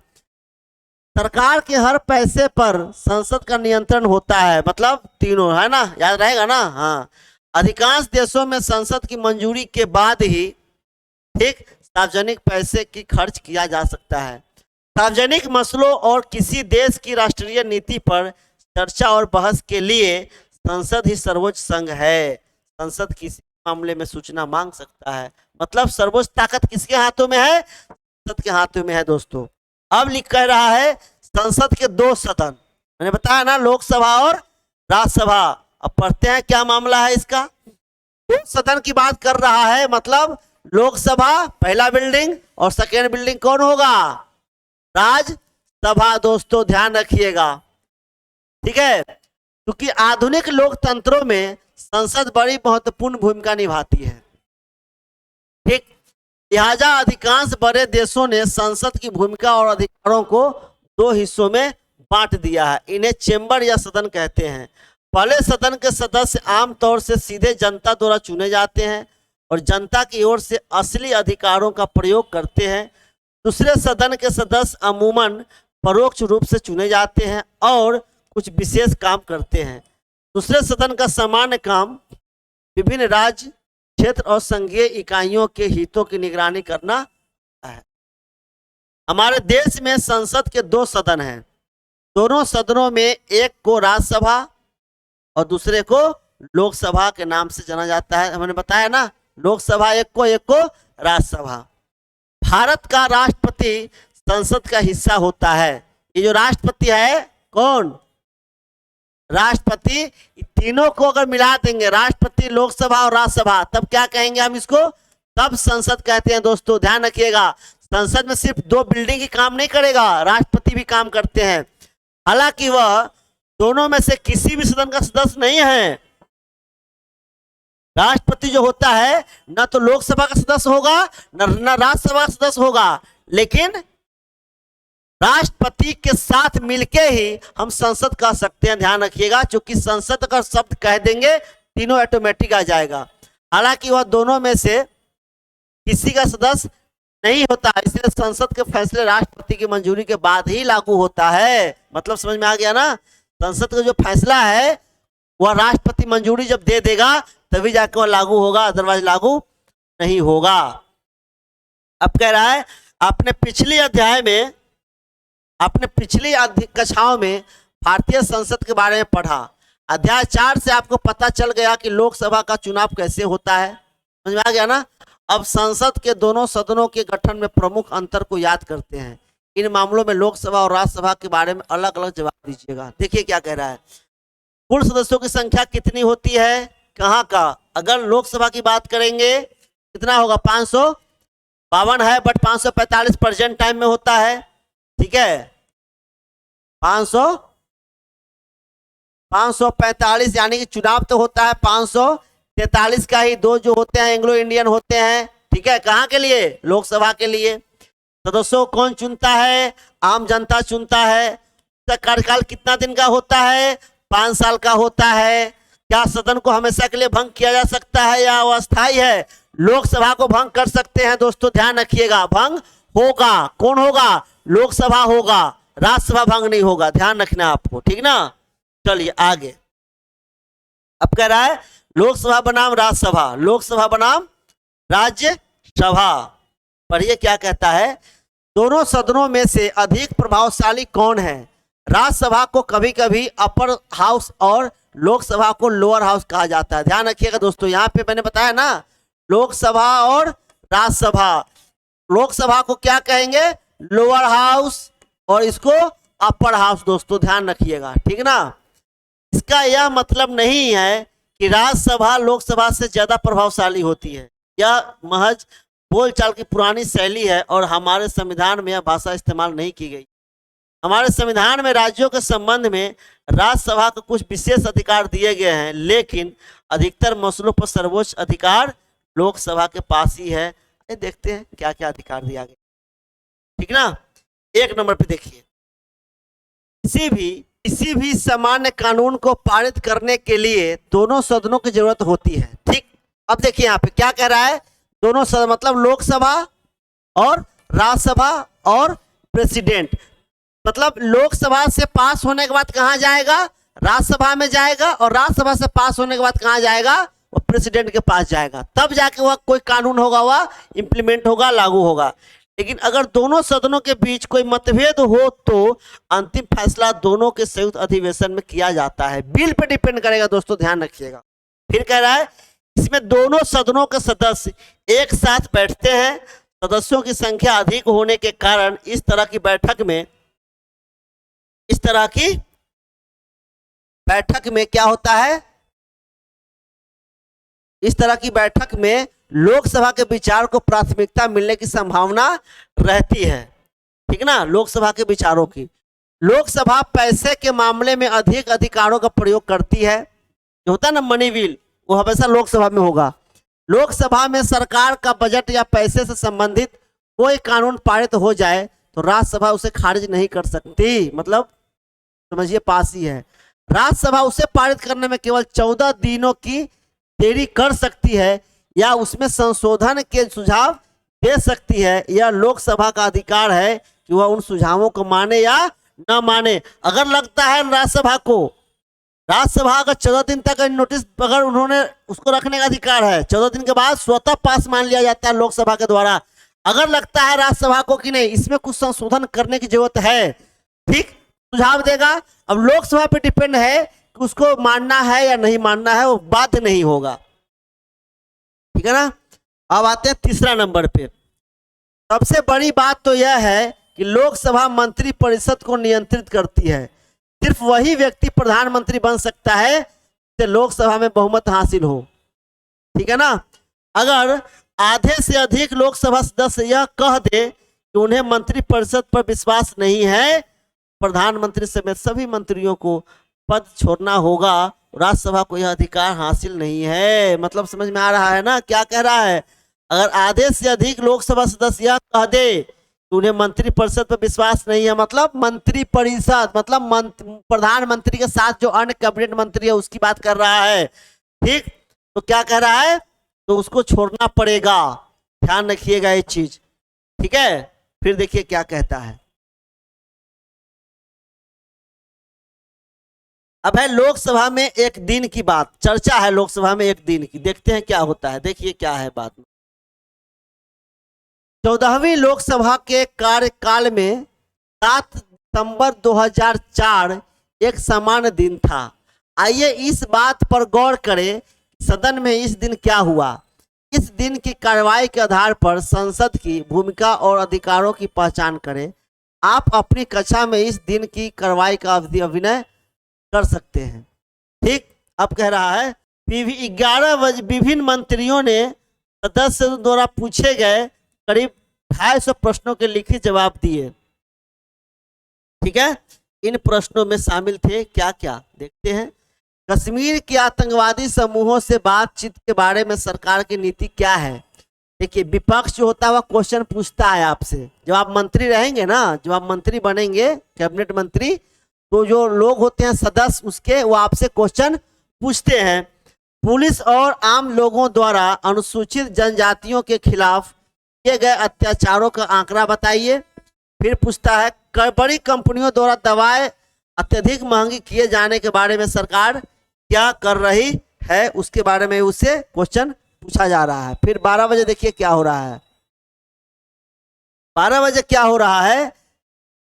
सरकार के हर पैसे पर संसद का नियंत्रण होता है। मतलब तीनों, है ना, याद रहेगा ना। हाँ, अधिकांश देशों में संसद की मंजूरी के बाद ही ठीक सार्वजनिक पैसे की खर्च किया जा सकता है। सार्वजनिक मसलों और किसी देश की राष्ट्रीय नीति पर चर्चा और बहस के लिए संसद ही सर्वोच्च संघ है। संसद किसी मामले में सूचना मांग सकता है। मतलब सर्वोच्च ताकत किसके हाथों में है? संसद के हाथों में है दोस्तों। अब लिख कह रहा है संसद के 2 सदन, मैंने बताया ना, लोकसभा और राज्यसभा। अब पढ़ते हैं क्या मामला है इसका। 2 सदन की बात कर रहा है, मतलब लोकसभा पहला बिल्डिंग और सेकेंड बिल्डिंग कौन होगा? राज्यसभा। दोस्तों ध्यान रखिएगा, ठीक है, क्योंकि आधुनिक लोकतंत्रों में संसद बड़ी महत्वपूर्ण भूमिका निभाती है। ठीक, लिहाजा अधिकांश बड़े देशों ने संसद की भूमिका और अधिकारों को 2 हिस्सों में बांट दिया है। इन्हें चेंबर या सदन कहते हैं। पहले सदन के सदस्य आमतौर से सीधे जनता द्वारा चुने जाते हैं और जनता की ओर से असली अधिकारों का प्रयोग करते हैं। दूसरे सदन के सदस्य अमूमन परोक्ष रूप से चुने जाते हैं और कुछ विशेष काम करते हैं। दूसरे सदन का सामान्य काम विभिन्न राज्य, क्षेत्र और संघीय इकाइयों के हितों की निगरानी करना है। हमारे देश में संसद के 2 सदन हैं। दोनों सदनों में एक को राज्यसभा और दूसरे को लोकसभा के नाम से जाना जाता है। हमने बताया ना, लोकसभा एक को राज्यसभा। भारत का राष्ट्रपति संसद का हिस्सा होता है। ये जो राष्ट्रपति है, कौन? राष्ट्रपति। तीनों को अगर मिला देंगे, राष्ट्रपति, लोकसभा और राज्यसभा, तब क्या कहेंगे हम इसको? तब संसद कहते हैं। दोस्तों ध्यान रखिएगा, संसद में सिर्फ 2 बिल्डिंग ही काम नहीं करेगा, राष्ट्रपति भी काम करते हैं। हालांकि वह दोनों में से किसी भी सदन का सदस्य नहीं है। राष्ट्रपति जो होता है न तो लोकसभा का सदस्य होगा न राज्यसभा का सदस्य होगा, लेकिन राष्ट्रपति के साथ मिलके ही हम संसद कह सकते हैं। ध्यान रखिएगा, क्योंकि संसद का शब्द कह देंगे तीनों ऑटोमेटिक आ जाएगा। हालांकि वह दोनों में से किसी का सदस्य नहीं होता, इसलिए संसद के फैसले राष्ट्रपति की मंजूरी के बाद ही लागू होता है। मतलब समझ में आ गया ना, संसद का जो फैसला है वह राष्ट्रपति मंजूरी जब दे देगा तभी जाकर वह लागू होगा, अदरवाइज लागू नहीं होगा। अब कह रहा है आपने पिछली कक्षाओं में भारतीय संसद के बारे में पढ़ा। अध्याय 4 से आपको पता चल गया कि लोकसभा का चुनाव कैसे होता है। समझ में आ गया ना। अब संसद के दोनों सदनों के गठन में प्रमुख अंतर को याद करते हैं। इन मामलों में लोकसभा और राज्यसभा के बारे में अलग अलग जवाब दीजिएगा। देखिए क्या कह रहा है, कुल सदस्यों की संख्या कितनी होती है, कहाँ का? अगर लोकसभा की बात करेंगे कितना होगा? 552 है, बट 545 प्रेजेंट टाइम में होता है। ठीक है, 545 यानी कि चुनाव तो होता है 543 का ही, 2 जो होते हैं एंग्लो इंडियन होते हैं। ठीक है, कहाँ के लिए? लोकसभा के लिए। सदस्यों को कौन चुनता है? आम जनता चुनता है। इसका कार्यकाल कितना दिन का होता है? 5 साल का होता है। क्या सदन को हमेशा के लिए भंग किया जा सकता है या वो अस्थायी है? लोकसभा को भंग कर सकते हैं। दोस्तों ध्यान रखिएगा, भंग होगा, कौन होगा? लोकसभा होगा, राज्यसभा भंग नहीं होगा, ध्यान रखना आपको, ठीक ना। चलिए आगे, अब कह रहा है लोकसभा बनाम राज्यसभा, लोकसभा बनाम राज्यसभा। पढ़िए क्या कहता है, दोनों सदनों में से अधिक प्रभावशाली कौन है? राज्यसभा को कभी कभी अपर हाउस और लोकसभा को लोअर हाउस कहा जाता है। ध्यान रखिएगा दोस्तों, यहाँ पे मैंने बताया ना, लोकसभा और राज्यसभा, लोकसभा को क्या कहेंगे? लोअर हाउस, और इसको अपर हाउस। दोस्तों ध्यान रखिएगा, ठीक ना। इसका यह मतलब नहीं है कि राज्यसभा लोकसभा से ज्यादा प्रभावशाली होती है, यह महज बोलचाल की पुरानी शैली है और हमारे संविधान में यह भाषा इस्तेमाल नहीं की गई। हमारे संविधान में राज्यों के संबंध में राज्यसभा को कुछ विशेष अधिकार दिए गए हैं, लेकिन अधिकतर मसलों पर सर्वोच्च अधिकार लोकसभा के पास ही है। देखते हैं क्या क्या अधिकार दिया गया, ठीक ना। एक नंबर पे देखिए, किसी भी सामान्य कानून को पारित करने के लिए दोनों सदनों की जरूरत होती है, ठीक। अब देखिए यहाँ पे क्या कह रहा है, दोनों सदन मतलब लोकसभा और राज्यसभा और प्रेसिडेंट, मतलब लोकसभा से पास होने के बाद कहाँ जाएगा? राज्यसभा में जाएगा, और राज्यसभा से पास होने के बाद कहाँ जाएगा? वो प्रेसिडेंट के पास जाएगा, तब जाके वह कोई कानून होगा, वह इंप्लीमेंट होगा, लागू होगा। लेकिन अगर दोनों सदनों के बीच कोई मतभेद हो तो अंतिम फैसला दोनों के संयुक्त अधिवेशन में किया जाता है। बिल पे डिपेंड करेगा दोस्तों, ध्यान रखिएगा। फिर कह रहा है इसमें दोनों सदनों के सदस्य एक साथ बैठते हैं। सदस्यों की संख्या अधिक होने के कारण इस तरह की बैठक में क्या होता है? इस तरह की बैठक में लोकसभा के विचार को प्राथमिकता मिलने की संभावना रहती है, ठीक ना। लोकसभा के विचारों की, लोकसभा पैसे के मामले में अधिक अधिकारों का प्रयोग करती है, जो होता है ना मनी बिल, वो हमेशा लोकसभा में होगा। लोकसभा में सरकार का बजट या पैसे से संबंधित कोई कानून पारित हो जाए तो राज्यसभा उसे खारिज नहीं कर सकती, मतलब समझिए पास ही है। राज्यसभा उसे पारित करने में केवल 14 दिनों की देरी कर सकती है या उसमें संशोधन के सुझाव दे सकती है। यह लोकसभा का अधिकार है कि वह उन सुझावों को माने या न माने। अगर लगता है राज्यसभा अगर 14 दिन तक नोटिस, अगर उन्होंने उसको रखने का अधिकार है, 14 दिन के बाद स्वतः पास मान लिया जाता है लोकसभा के द्वारा। अगर लगता है राज्यसभा को कि नहीं इसमें कुछ संशोधन करने की जरूरत है, ठीक, सुझाव देगा। अब लोकसभा पे डिपेंड है कि उसको मानना है या नहीं मानना है, वो बाध्य नहीं होगा, ठीक है ना। अब आते हैं तीसरा नंबर पे। सबसे बड़ी बात तो यह है कि लोकसभा मंत्री परिषद को नियंत्रित करती है। सिर्फ वही व्यक्ति प्रधानमंत्री बन सकता है जिसे लोकसभा में बहुमत हासिल हो, ठीक है ना। अगर आधे से अधिक लोकसभा सदस्य यह कह दे कि उन्हें मंत्री परिषद पर विश्वास नहीं है, प्रधानमंत्री समेत सभी मंत्रियों को पद छोड़ना होगा। राज्यसभा को यह अधिकार हासिल नहीं है। मतलब समझ में आ रहा है ना क्या कह रहा है? अगर आधे से अधिक लोकसभा सदस्य यह कह दे कि उन्हें मंत्री परिषद पर विश्वास नहीं है, मतलब मंत्री परिषद मतलब प्रधानमंत्री के साथ जो अन्य कैबिनेट मंत्री है उसकी बात कर रहा है, ठीक। तो क्या कह रहा है? तो उसको छोड़ना पड़ेगा, ध्यान रखिएगा ये चीज, ठीक है। फिर देखिए क्या कहता है। अब है लोकसभा में एक दिन की बात, चर्चा है लोकसभा में एक दिन की, देखते हैं क्या होता है। देखिए क्या है बात में। 14वीं लोकसभा के कार्यकाल में 7 दिसंबर 2004 एक सामान्य दिन था। आइए इस बात पर गौर करें सदन में इस दिन क्या हुआ। इस दिन की कार्रवाई के आधार पर संसद की भूमिका और अधिकारों की पहचान करें। आप अपनी कक्षा में इस दिन की कार्रवाई का अभिनय कर सकते हैं, ठीक। अब कह रहा है 11 विभिन्न मंत्रियों ने सदस्यों द्वारा पूछे गए करीब 250 प्रश्नों के लिखित जवाब दिए, ठीक है। इन प्रश्नों में शामिल थे क्या क्या, देखते हैं। कश्मीर के आतंकवादी समूहों से बातचीत के बारे में सरकार की नीति क्या है। देखिए विपक्ष जो होता है वह क्वेश्चन पूछता है आपसे। जब आप मंत्री रहेंगे ना, जब आप मंत्री बनेंगे कैबिनेट मंत्री, तो जो लोग होते हैं सदस्य उसके, वो आपसे क्वेश्चन पूछते हैं। पुलिस और आम लोगों द्वारा अनुसूचित जनजातियों के खिलाफ किए गए अत्याचारों का आंकड़ा बताइए। फिर पूछता है बड़ी कंपनियों द्वारा दवाएं अत्यधिक महंगी किए जाने के बारे में सरकार क्या कर रही है, उसके बारे में उससे क्वेश्चन पूछा जा रहा है। फिर 12 बजे देखिए क्या हो रहा है। 12 बजे क्या हो रहा है,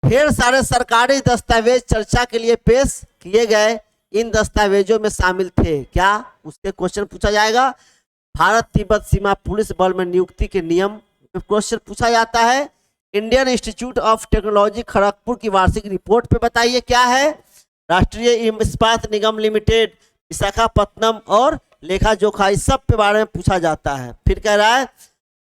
ढेर सारे सरकारी दस्तावेज चर्चा के लिए पेश किए गए, इन दस्तावेजों में शामिल थे क्या, उससे क्वेश्चन पूछा जाएगा। भारत तिब्बत सीमा पुलिस बल में नियुक्ति के नियम पे क्वेश्चन पूछा जाता है। Indian institute of technology Kharagpur की वार्षिक रिपोर्ट पे बताइए क्या है। राष्ट्रीय इस्पात निगम लिमिटेड विशाखापट्टनम और लेखा जोखा, इस सब के बारे में पूछा जाता है। फिर कह रहा है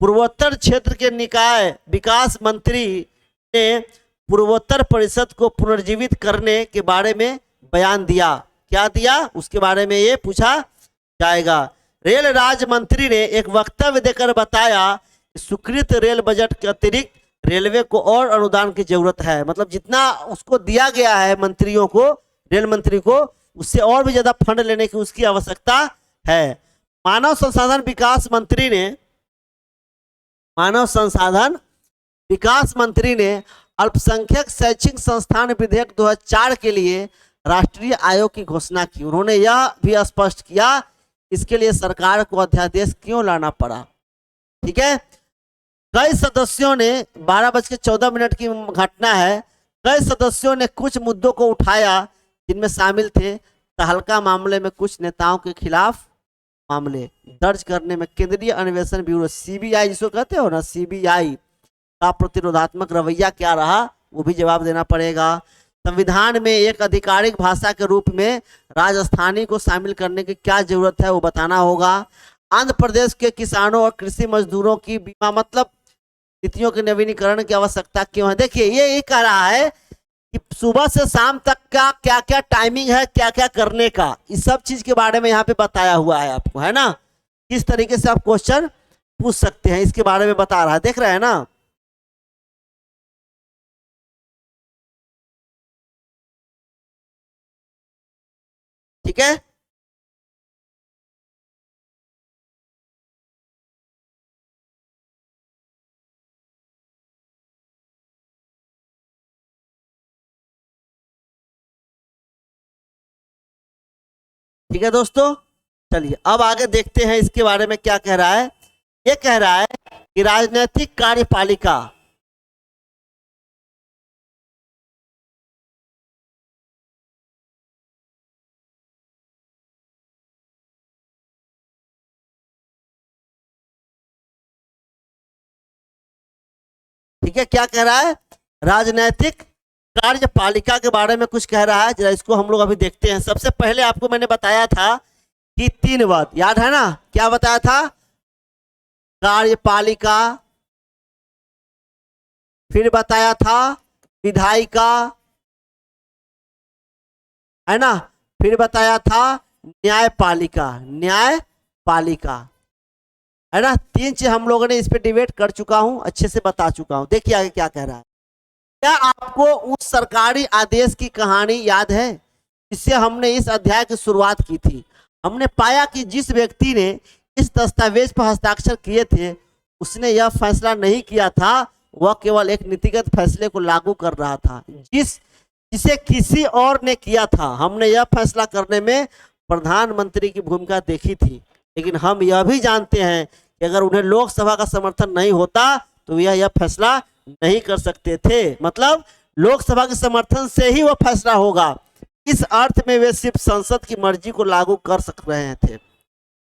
पूर्वोत्तर क्षेत्र के निकाय विकास मंत्री ने पूर्वोत्तर परिषद को पुनर्जीवित करने के बारे में बयान दिया, क्या दिया, उसके बारे में ये पूछा जाएगा। रेल राज्य मंत्री ने एक वक्तव्य देकर बताया कि स्वीकृत रेल बजट के अतिरिक्त रेलवे को और अनुदान की जरूरत है। मतलब जितना उसको दिया गया है मंत्रियों को, रेल मंत्री को, उससे और भी ज्यादा फंड लेने की उसकी आवश्यकता है। मानव संसाधन विकास मंत्री ने अल्पसंख्यक शैक्षिक संस्थान विधेयक 2004 के लिए राष्ट्रीय आयोग की घोषणा की। उन्होंने यह भी स्पष्ट किया इसके लिए सरकार को अध्यादेश क्यों लाना पड़ा। ठीक है, कई सदस्यों ने 12:14 की घटना है, कई सदस्यों ने कुछ मुद्दों को उठाया जिनमें शामिल थे तहलका मामले में कुछ नेताओं के खिलाफ मामले दर्ज करने में केंद्रीय अन्वेषण ब्यूरो सीबीआई जिसको कहते हो ना, सीबीआई का प्रतिरोधात्मक रवैया क्या रहा, वो भी जवाब देना पड़ेगा। संविधान में एक आधिकारिक भाषा के रूप में राजस्थानी को शामिल करने की क्या जरूरत है वो बताना होगा। आंध्र प्रदेश के किसानों और कृषि मजदूरों की बीमा मतलब नीतियों के नवीनीकरण की आवश्यकता क्यों है। देखिए ये कह रहा है कि सुबह से शाम तक का क्या क्या टाइमिंग है, क्या क्या करने का, इस सब चीज के बारे में यहाँ पे बताया हुआ है आपको, है ना। किस तरीके से आप क्वेश्चन पूछ सकते हैं इसके बारे में बता रहा है, देख रहे हैं ना। ठीक है, ठीक है दोस्तों, चलिए अब आगे देखते हैं इसके बारे में क्या कह रहा है। ये कह रहा है कि राजनीतिक कार्यपालिका ठीक है, क्या कह रहा है, राजनैतिक कार्यपालिका के बारे में कुछ कह रहा है। जरा इसको हम लोग अभी देखते हैं। सबसे पहले आपको मैंने बताया था कि 3 बात याद है ना, क्या बताया था, कार्यपालिका, फिर बताया था विधायिका, है ना, फिर बताया था न्यायपालिका, न्यायपालिका, है ना। 3 चीज हम लोगों ने इस पे डिबेट कर चुका हूं, अच्छे से बता चुका हूं। देखिए आगे क्या कह रहा है। क्या आपको उस सरकारी आदेश की कहानी याद है जिससे हमने इस अध्याय की शुरुआत की थी। हमने पाया कि जिस व्यक्ति ने इस दस्तावेज पर हस्ताक्षर किए थे उसने यह फैसला नहीं किया था, वह केवल एक नीतिगत फैसले को लागू कर रहा था जिसे किसी और ने किया था। हमने यह फैसला करने में प्रधानमंत्री की भूमिका देखी थी, लेकिन हम यह भी जानते हैं कि अगर उन्हें लोकसभा का समर्थन नहीं होता तो यह फैसला नहीं कर सकते थे। मतलब लोकसभा के समर्थन से ही वह फैसला होगा। इस अर्थ में वे सिर्फ संसद की मर्जी को लागू कर सक रहे थे।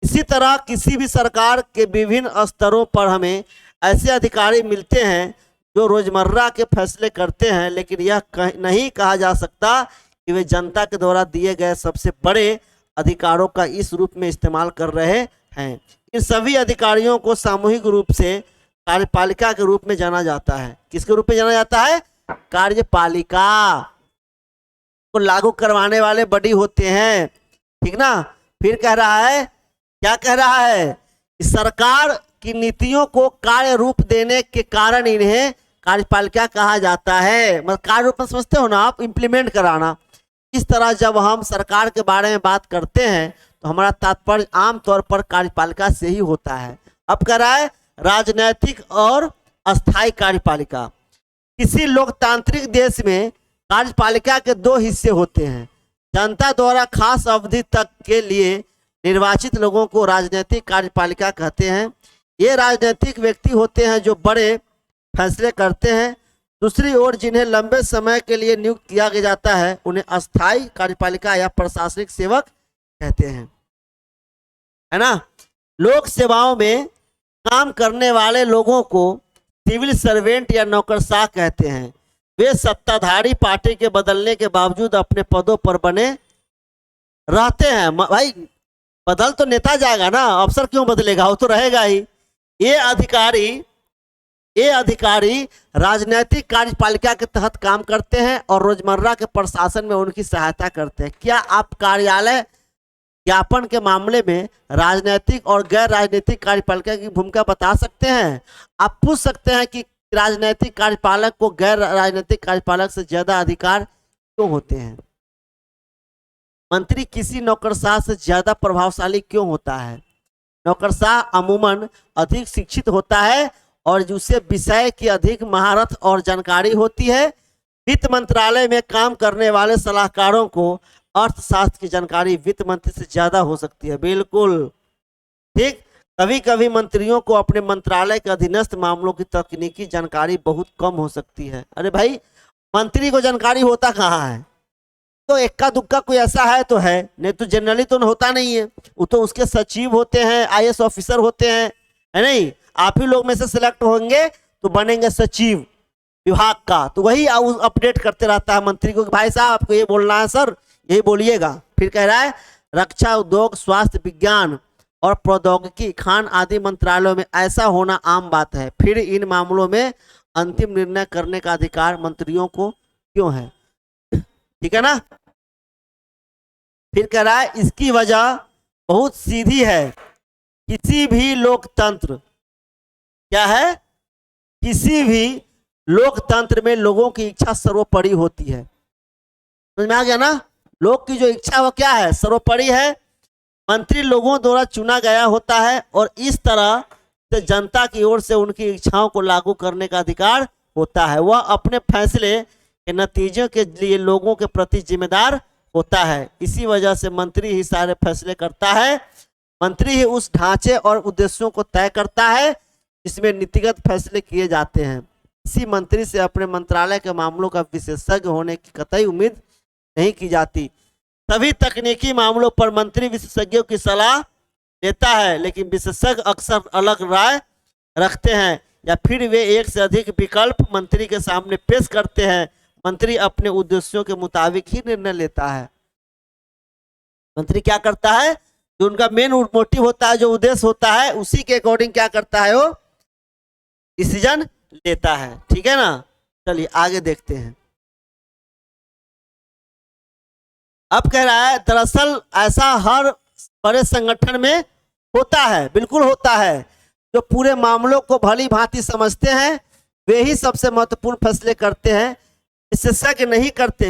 इसी तरह किसी भी सरकार के विभिन्न स्तरों पर हमें ऐसे अधिकारी मिलते हैं जो रोजमर्रा के फैसले करते हैं, लेकिन यह नहीं कहा जा सकता कि वे जनता के द्वारा दिए गए सबसे बड़े अधिकारों का इस रूप में इस्तेमाल कर रहे हैं। इन सभी अधिकारियों को सामूहिक रूप से कार्यपालिका के रूप में जाना जाता है। किसके रूप में जाना जाता है, कार्यपालिका को लागू करवाने वाले बड़ी होते हैं, ठीक ना। फिर कह रहा है, क्या कह रहा है कि सरकार की नीतियों को कार्य रूप देने के कारण इन्हें कार्यपालिका कहा जाता है। मतलब कार्य रूप में समझते हो ना आप, इम्प्लीमेंट कराना। इस तरह जब हम सरकार के बारे में बात करते हैं तो हमारा तात्पर्य आमतौर पर कार्यपालिका से ही होता है। अब कह रहा है राजनैतिक और अस्थायी कार्यपालिका। किसी लोकतांत्रिक देश में कार्यपालिका के दो हिस्से होते हैं। जनता द्वारा खास अवधि तक के लिए निर्वाचित लोगों को राजनीतिक कार्यपालिका कहते हैं। ये राजनीतिक व्यक्ति होते हैं जो बड़े फैसले करते हैं। दूसरी ओर जिन्हें लंबे समय के लिए नियुक्त किया जाता है उन्हें अस्थायी कार्यपालिका या प्रशासनिक सेवक कहते हैं, है ना। लोक सेवाओं में काम करने वाले लोगों को सिविल सर्वेंट या नौकरशाह कहते हैं। वे सत्ताधारी पार्टी के बदलने के बावजूद अपने पदों पर बने रहते हैं। भाई बदल तो नेता जाएगा ना, अफसर क्यों बदलेगा, वो तो रहेगा ही। ये अधिकारी राजनीतिक कार्यपालिका के तहत काम करते हैं और रोजमर्रा के प्रशासन में उनकी सहायता करते हैं। क्या आप कार्यालय ज्ञापन के मामले में राजनीतिक और गैर राजनीतिक कार्यपालिका की भूमिका बता सकते हैं? आप पूछ सकते हैं कि राजनीतिक कार्यपालक को गैर राजनीतिक कार्यपालक से ज्यादा अधिकार क्यों होते हैं? मंत्री किसी नौकरशाह से ज्यादा प्रभावशाली क्यों होता है? नौकरशाह अमूमन अधिक शिक्षित होता है और उसे विषय की अधिक महारत और जानकारी होती है। वित्त मंत्रालय में काम करने वाले सलाहकारों को अर्थशास्त्र की जानकारी वित्त मंत्री से ज्यादा हो सकती है। बिल्कुल ठीक। कभी कभी मंत्रियों को अपने मंत्रालय के अधीनस्थ मामलों की तकनीकी जानकारी बहुत कम हो सकती है। अरे भाई मंत्री को जानकारी होता कहाँ है? तो इक्का दुक्का कोई ऐसा है तो है, नहीं तो जनरली तो होता नहीं है। वो तो उसके सचिव होते हैं, आईएएस ऑफिसर होते हैं, है नहीं। आप ही लोग में से सिलेक्ट होंगे तो बनेंगे सचिव विभाग का, तो वही अपडेट करते रहता है मंत्री को कि भाई साहब आपको ये बोलना है सर, यही बोलिएगा। फिर कह रहा है रक्षा उद्योग, स्वास्थ्य, विज्ञान और प्रौद्योगिकी, खान आदि मंत्रालयों में ऐसा होना आम बात है। फिर इन मामलों में अंतिम निर्णय करने का अधिकार मंत्रियों को क्यों है? ठीक है ना। फिर कह रहा है इसकी वजह बहुत सीधी है। किसी भी लोकतंत्र, क्या है, किसी भी लोकतंत्र में लोगों की इच्छा सर्वोपरि होती है। समझ में आ गया ना। लोग की जो इच्छा वो क्या है, सर्वोपरि है। मंत्री लोगों द्वारा चुना गया होता है और इस तरह से जनता की ओर से उनकी इच्छाओं को लागू करने का अधिकार होता है। वह अपने फैसले के नतीजों के लिए लोगों के प्रति जिम्मेदार होता है। इसी वजह से मंत्री ही सारे फैसले करता है। मंत्री ही उस ढांचे और उद्देश्यों को तय करता है जिसमें नीतिगत फैसले किए जाते हैं। इसी मंत्री से अपने मंत्रालय के मामलों का विशेषज्ञ होने की कतई उम्मीद नहीं की जाती। सभी तकनीकी मामलों पर मंत्री विशेषज्ञों की सलाह देता है, लेकिन विशेषज्ञ अक्सर अलग राय रखते हैं या फिर वे एक से अधिक विकल्प मंत्री के सामने पेश करते हैं। मंत्री अपने उद्देश्यों के मुताबिक ही निर्णय लेता है। मंत्री क्या करता है, जो उनका मेन मोटिव होता है, जो उद्देश्य होता है, उसी के अकॉर्डिंग क्या करता है, वो डिसीजन लेता है। ठीक है ना। चलिए आगे देखते हैं। अब कह रहा है दरअसल ऐसा हर बड़े संगठन में होता है। बिल्कुल होता है। जो पूरे मामलों को भली भांति समझते हैं वे ही सबसे महत्वपूर्ण फैसले करते हैं। विशेषज्ञ नहीं करते।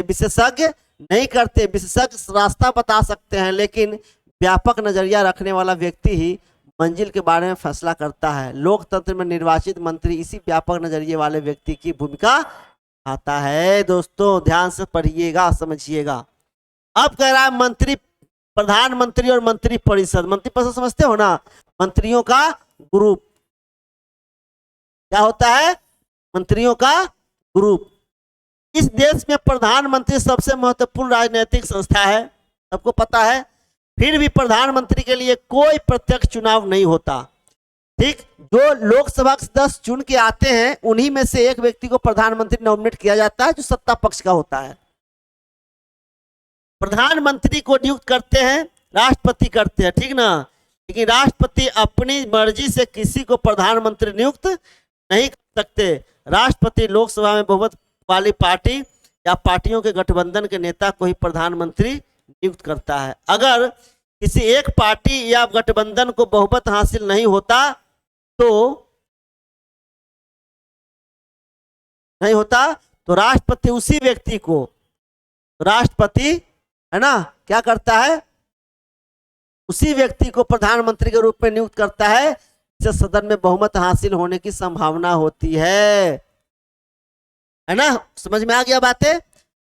विशेषज्ञ रास्ता बता सकते हैं, लेकिन व्यापक नजरिया रखने वाला व्यक्ति ही मंजिल के बारे में फैसला करता है। लोकतंत्र में निर्वाचित मंत्री इसी व्यापक नजरिए वाले व्यक्ति की भूमिका आता है। दोस्तों ध्यान से पढ़िएगा, समझिएगा। अब कह रहा है मंत्री, प्रधानमंत्री और मंत्री परिषद। मंत्री परिषद समझते हो ना, मंत्रियों का ग्रुप। क्या होता है, मंत्रियों का ग्रुप। इस देश में प्रधानमंत्री सबसे महत्वपूर्ण राजनीतिक संस्था है, सबको पता है। फिर भी प्रधानमंत्री के लिए कोई प्रत्यक्ष चुनाव नहीं होता। ठीक। जो लोकसभा के सदस्य चुन के आते हैं उन्हीं में से एक व्यक्ति को प्रधानमंत्री नॉमिनेट किया जाता है, जो सत्ता पक्ष का होता है। प्रधानमंत्री को नियुक्त करते हैं राष्ट्रपति करते हैं, ठीक ना। लेकिन राष्ट्रपति अपनी मर्जी से किसी को प्रधानमंत्री नियुक्त नहीं कर सकते। राष्ट्रपति लोकसभा में बहुमत वाली पार्टी या पार्टियों के गठबंधन के नेता को ही प्रधानमंत्री नियुक्त करता है। अगर किसी एक पार्टी या गठबंधन को बहुमत हासिल नहीं होता तो राष्ट्रपति उसी व्यक्ति को, राष्ट्रपति है ना, क्या करता है, उसी व्यक्ति को प्रधानमंत्री के रूप में नियुक्त करता है जिससे सदन में बहुमत हासिल होने की संभावना होती है ना। समझ में आ गया बातें।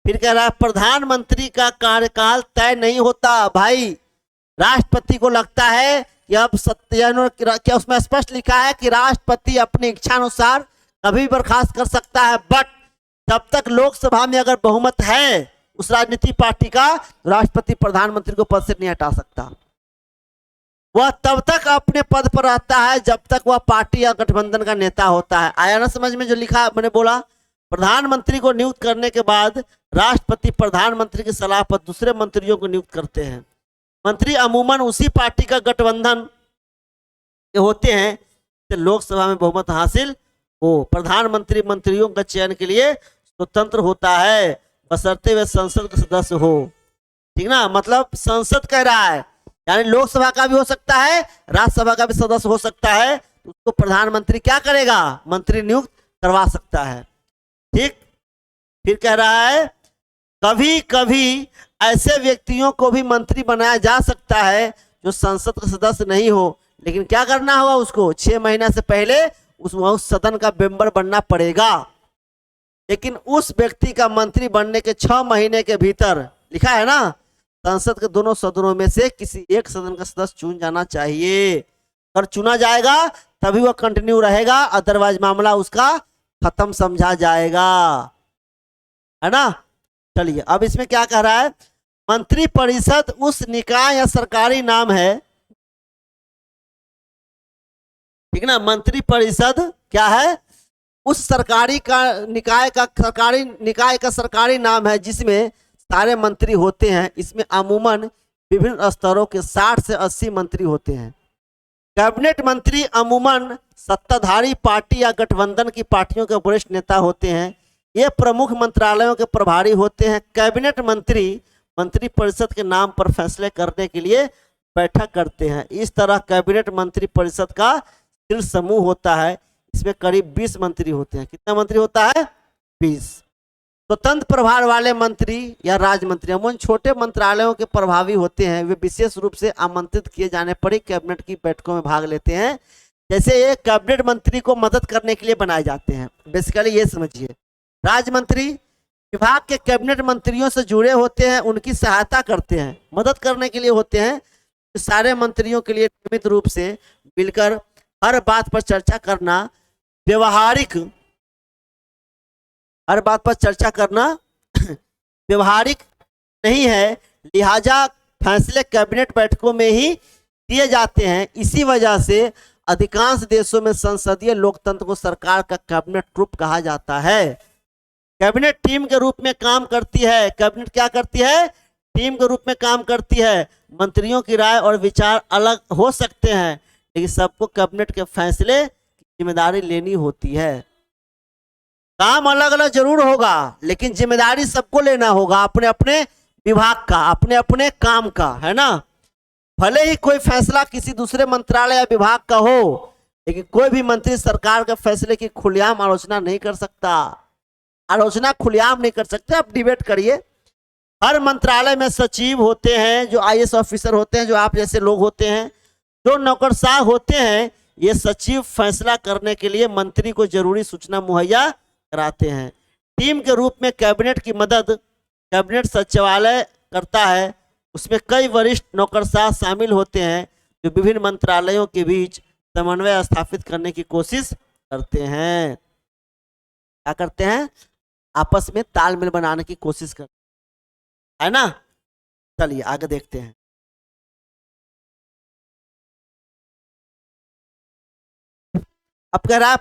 फिर कह रहा है प्रधानमंत्री का कार्यकाल तय नहीं होता भाई। राष्ट्रपति को लगता है कि अब सत्य, क्या उसमें स्पष्ट लिखा है कि राष्ट्रपति अपनी इच्छा अनुसार कभी बर्खास्त कर सकता है, बट जब तक लोकसभा में अगर बहुमत है उस राजनीतिक पार्टी का, राष्ट्रपति प्रधानमंत्री को पद से नहीं हटा सकता। वह तब तक अपने पद पर रहता है जब तक वह पार्टी या गठबंधन का नेता होता है। आया ना समझ में जो लिखा मैंने बोला। प्रधानमंत्री को नियुक्त करने के बाद राष्ट्रपति प्रधानमंत्री की सलाह पर दूसरे मंत्रियों को नियुक्त करते हैं। मंत्री अमूमन उसी पार्टी का गठबंधन के होते हैं तो लोकसभा में बहुमत हासिल हो। प्रधानमंत्री मंत्रियों का चयन के लिए स्वतंत्र होता है बशर्ते वे संसद का सदस्य हो। ठीक ना, मतलब संसद कह रहा है, यानी लोकसभा का भी हो सकता है, राज्यसभा का भी सदस्य हो सकता है, तो उसको प्रधानमंत्री क्या करेगा, मंत्री नियुक्त करवा सकता है। ठीक। फिर कह रहा है कभी कभी ऐसे व्यक्तियों को भी मंत्री बनाया जा सकता है जो संसद का सदस्य नहीं हो, लेकिन क्या करना होगा, उसको 6 महीना से पहले उस सदन का मेंबर बनना पड़ेगा। लेकिन उस व्यक्ति का मंत्री बनने के 6 महीने के भीतर, लिखा है ना, संसद के दोनों सदनों में से किसी एक सदन का सदस्य चुन जाना चाहिए। अगर चुना जाएगा तभी वह कंटिन्यू रहेगा, अदरवाइज मामला उसका खत्म समझा जाएगा, है ना। चलिए अब इसमें क्या कह रहा है, मंत्री परिषद उस निकाय या सरकारी नाम है, ठीक ना। मंत्री परिषद क्या है, उस सरकारी का निकाय का सरकारी नाम है जिसमें सारे मंत्री होते हैं। इसमें अमूमन विभिन्न स्तरों के 60 से 80 मंत्री होते हैं। कैबिनेट मंत्री अमूमन सत्ताधारी पार्टी या गठबंधन की पार्टियों के वरिष्ठ नेता होते हैं। ये प्रमुख मंत्रालयों के प्रभारी होते हैं। कैबिनेट मंत्री मंत्री परिषद के नाम पर फैसले करने के लिए बैठक करते हैं। इस तरह कैबिनेट मंत्री परिषद का शीर्ष समूह होता है। इसमें करीब 20 मंत्री होते हैं। कितना मंत्री होता है, 20। स्वतंत्र प्रभार वाले मंत्री या राज्य मंत्री अमूमन छोटे मंत्रालयों के प्रभावी होते हैं। वे विशेष रूप से आमंत्रित किए जाने पर ही कैबिनेट की बैठकों में भाग लेते हैं। जैसे ये कैबिनेट मंत्री को मदद करने के लिए बनाए जाते हैं। बेसिकली ये समझिए, राज्य मंत्री विभाग के कैबिनेट मंत्रियों से जुड़े होते हैं, उनकी सहायता करते हैं, मदद करने के लिए होते हैं। सारे मंत्रियों के लिए नियमित रूप से मिलकर हर बात पर चर्चा करना व्यवहारिक नहीं है, लिहाजा फैसले कैबिनेट बैठकों में ही किए जाते हैं। इसी वजह से अधिकांश देशों में संसदीय लोकतंत्र को सरकार का कैबिनेट ग्रुप कहा जाता है। कैबिनेट टीम के रूप में काम करती है। कैबिनेट क्या करती है, टीम के रूप में काम करती है। मंत्रियों की राय और विचार अलग हो सकते हैं, लेकिन सबको कैबिनेट के फैसले की जिम्मेदारी लेनी होती है। काम अलग अलग जरूर होगा, लेकिन जिम्मेदारी सबको लेना होगा, अपने अपने विभाग का, अपने अपने काम का, है ना। भले ही कोई फैसला किसी दूसरे मंत्रालय या विभाग का हो, लेकिन कोई भी मंत्री सरकार के फैसले की खुलेआम आलोचना नहीं कर सकता। आलोचना खुलेआम नहीं कर सकते। आप डिबेट करिए। हर मंत्रालय में सचिव होते हैं जो IAS ऑफिसर होते हैं, जो आप जैसे लोग होते हैं। जो नौकरशाह होते हैं, ये सचिव फैसला करने के लिए मंत्री को जरूरी सूचना मुहैया कराते हैं। टीम के रूप में कैबिनेट की मदद कैबिनेट सचिवालय करता है। उसमें कई वरिष्ठ नौकरशाह शामिल होते हैं जो विभिन्न मंत्रालयों के बीच समन्वय स्थापित करने की कोशिश करते हैं। क्या करते हैं, आपस में तालमेल बनाने की कोशिश करते हैं, है ना। चलिए आगे देखते हैं। अब कह रहा है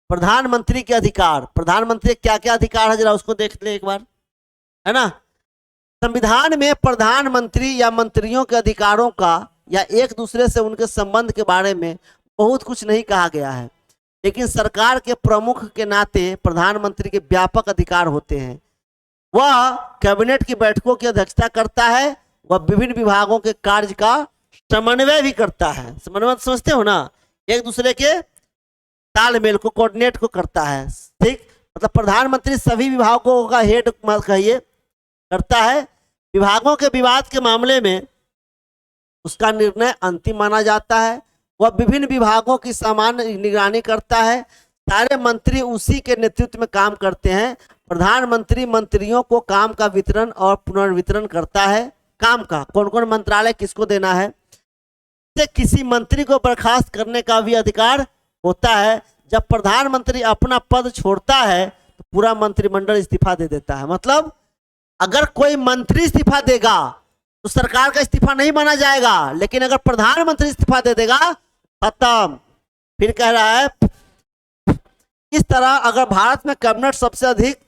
प्रधानमंत्री के अधिकार। प्रधानमंत्री क्या क्या अधिकार है जरा उसको देख ले एक बार, है ना। संविधान में प्रधानमंत्री या मंत्रियों के अधिकारों का या एक दूसरे से उनके संबंध के बारे में बहुत कुछ नहीं कहा गया है, लेकिन सरकार के प्रमुख के नाते प्रधानमंत्री के व्यापक अधिकार होते हैं। वह कैबिनेट की बैठकों की अध्यक्षता करता है। वह विभिन्न विभागों के कार्य का समन्वय भी करता है। समन्वय समझते हो ना, एक दूसरे के तालमेल को, कोऑर्डिनेट को करता है। ठीक, मतलब प्रधानमंत्री सभी विभागों का हेड कहिए, करता है। विभागों के विवाद के मामले में उसका निर्णय अंतिम माना जाता है। वह विभिन्न विभागों की सामान्य निगरानी करता है। सारे मंत्री उसी के नेतृत्व में काम करते हैं। प्रधानमंत्री मंत्रियों को काम का वितरण और पुनर्वितरण करता है। काम का कौन कौन मंत्रालय किसको देना है। किसी मंत्री को बर्खास्त करने का भी अधिकार होता है। जब प्रधानमंत्री अपना पद छोड़ता है तो पूरा मंत्रिमंडल इस्तीफा दे देता है। मतलब अगर कोई मंत्री इस्तीफा देगा तो सरकार का इस्तीफा नहीं माना जाएगा, लेकिन अगर प्रधानमंत्री इस्तीफा दे देगा खत्म। फिर कह रहा है इस तरह अगर भारत में कैबिनेट सबसे अधिक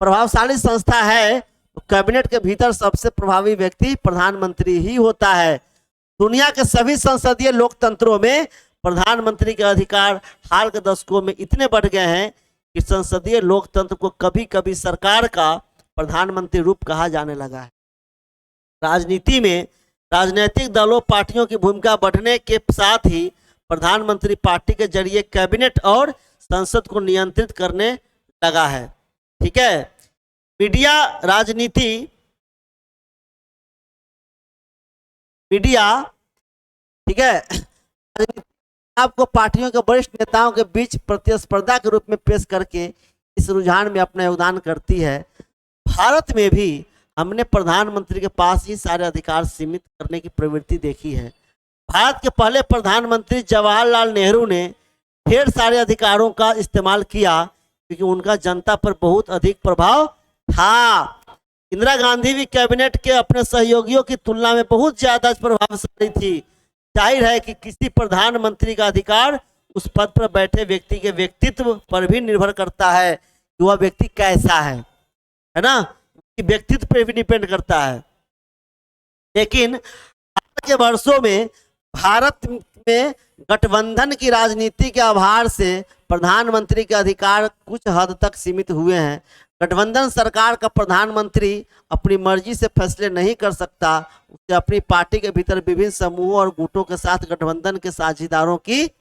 प्रभावशाली संस्था है तो कैबिनेट के भीतर सबसे प्रभावी व्यक्ति प्रधानमंत्री ही होता है। दुनिया के सभी संसदीय लोकतंत्रों में प्रधानमंत्री के अधिकार हाल के दशकों में इतने बढ़ गए हैं कि संसदीय लोकतंत्र को कभी कभी सरकार का प्रधानमंत्री रूप कहा जाने लगा है। राजनीति में राजनीतिक दलों पार्टियों की भूमिका बढ़ने के साथ ही प्रधानमंत्री पार्टी के जरिए कैबिनेट और संसद को नियंत्रित करने लगा है। ठीक है। मीडिया राजनीति मीडिया ठीक है आपको पार्टियों के वरिष्ठ नेताओं के बीच प्रतिस्पर्धा के रूप में पेश करके इस रुझान में अपना योगदान करती है। भारत में भी हमने प्रधानमंत्री के पास ही सारे अधिकार सीमित करने की प्रवृत्ति देखी है। भारत के पहले प्रधानमंत्री जवाहरलाल नेहरू ने ढेर सारे अधिकारों का इस्तेमाल किया क्योंकि उनका जनता पर बहुत अधिक प्रभाव था। इंदिरा गांधी भी कैबिनेट के अपने सहयोगियों की तुलना में बहुत ज्यादा प्रभावशाली थी। जाहिर है कि किसी प्रधानमंत्री का अधिकार उस पद पर बैठे व्यक्ति के व्यक्तित्व पर भी निर्भर करता है कि वह व्यक्ति कैसा है ना, व्यक्तित्व पर भी डिपेंड करता है। लेकिन आज के वर्षों में भारत में गठबंधन की राजनीति के आभार से प्रधानमंत्री के अधिकार कुछ हद तक सीमित हुए हैं। गठबंधन सरकार का प्रधानमंत्री अपनी मर्जी से फैसले नहीं कर सकता। उसे अपनी पार्टी के भीतर विभिन्न समूहों और गुटों के साथ गठबंधन के साझेदारों की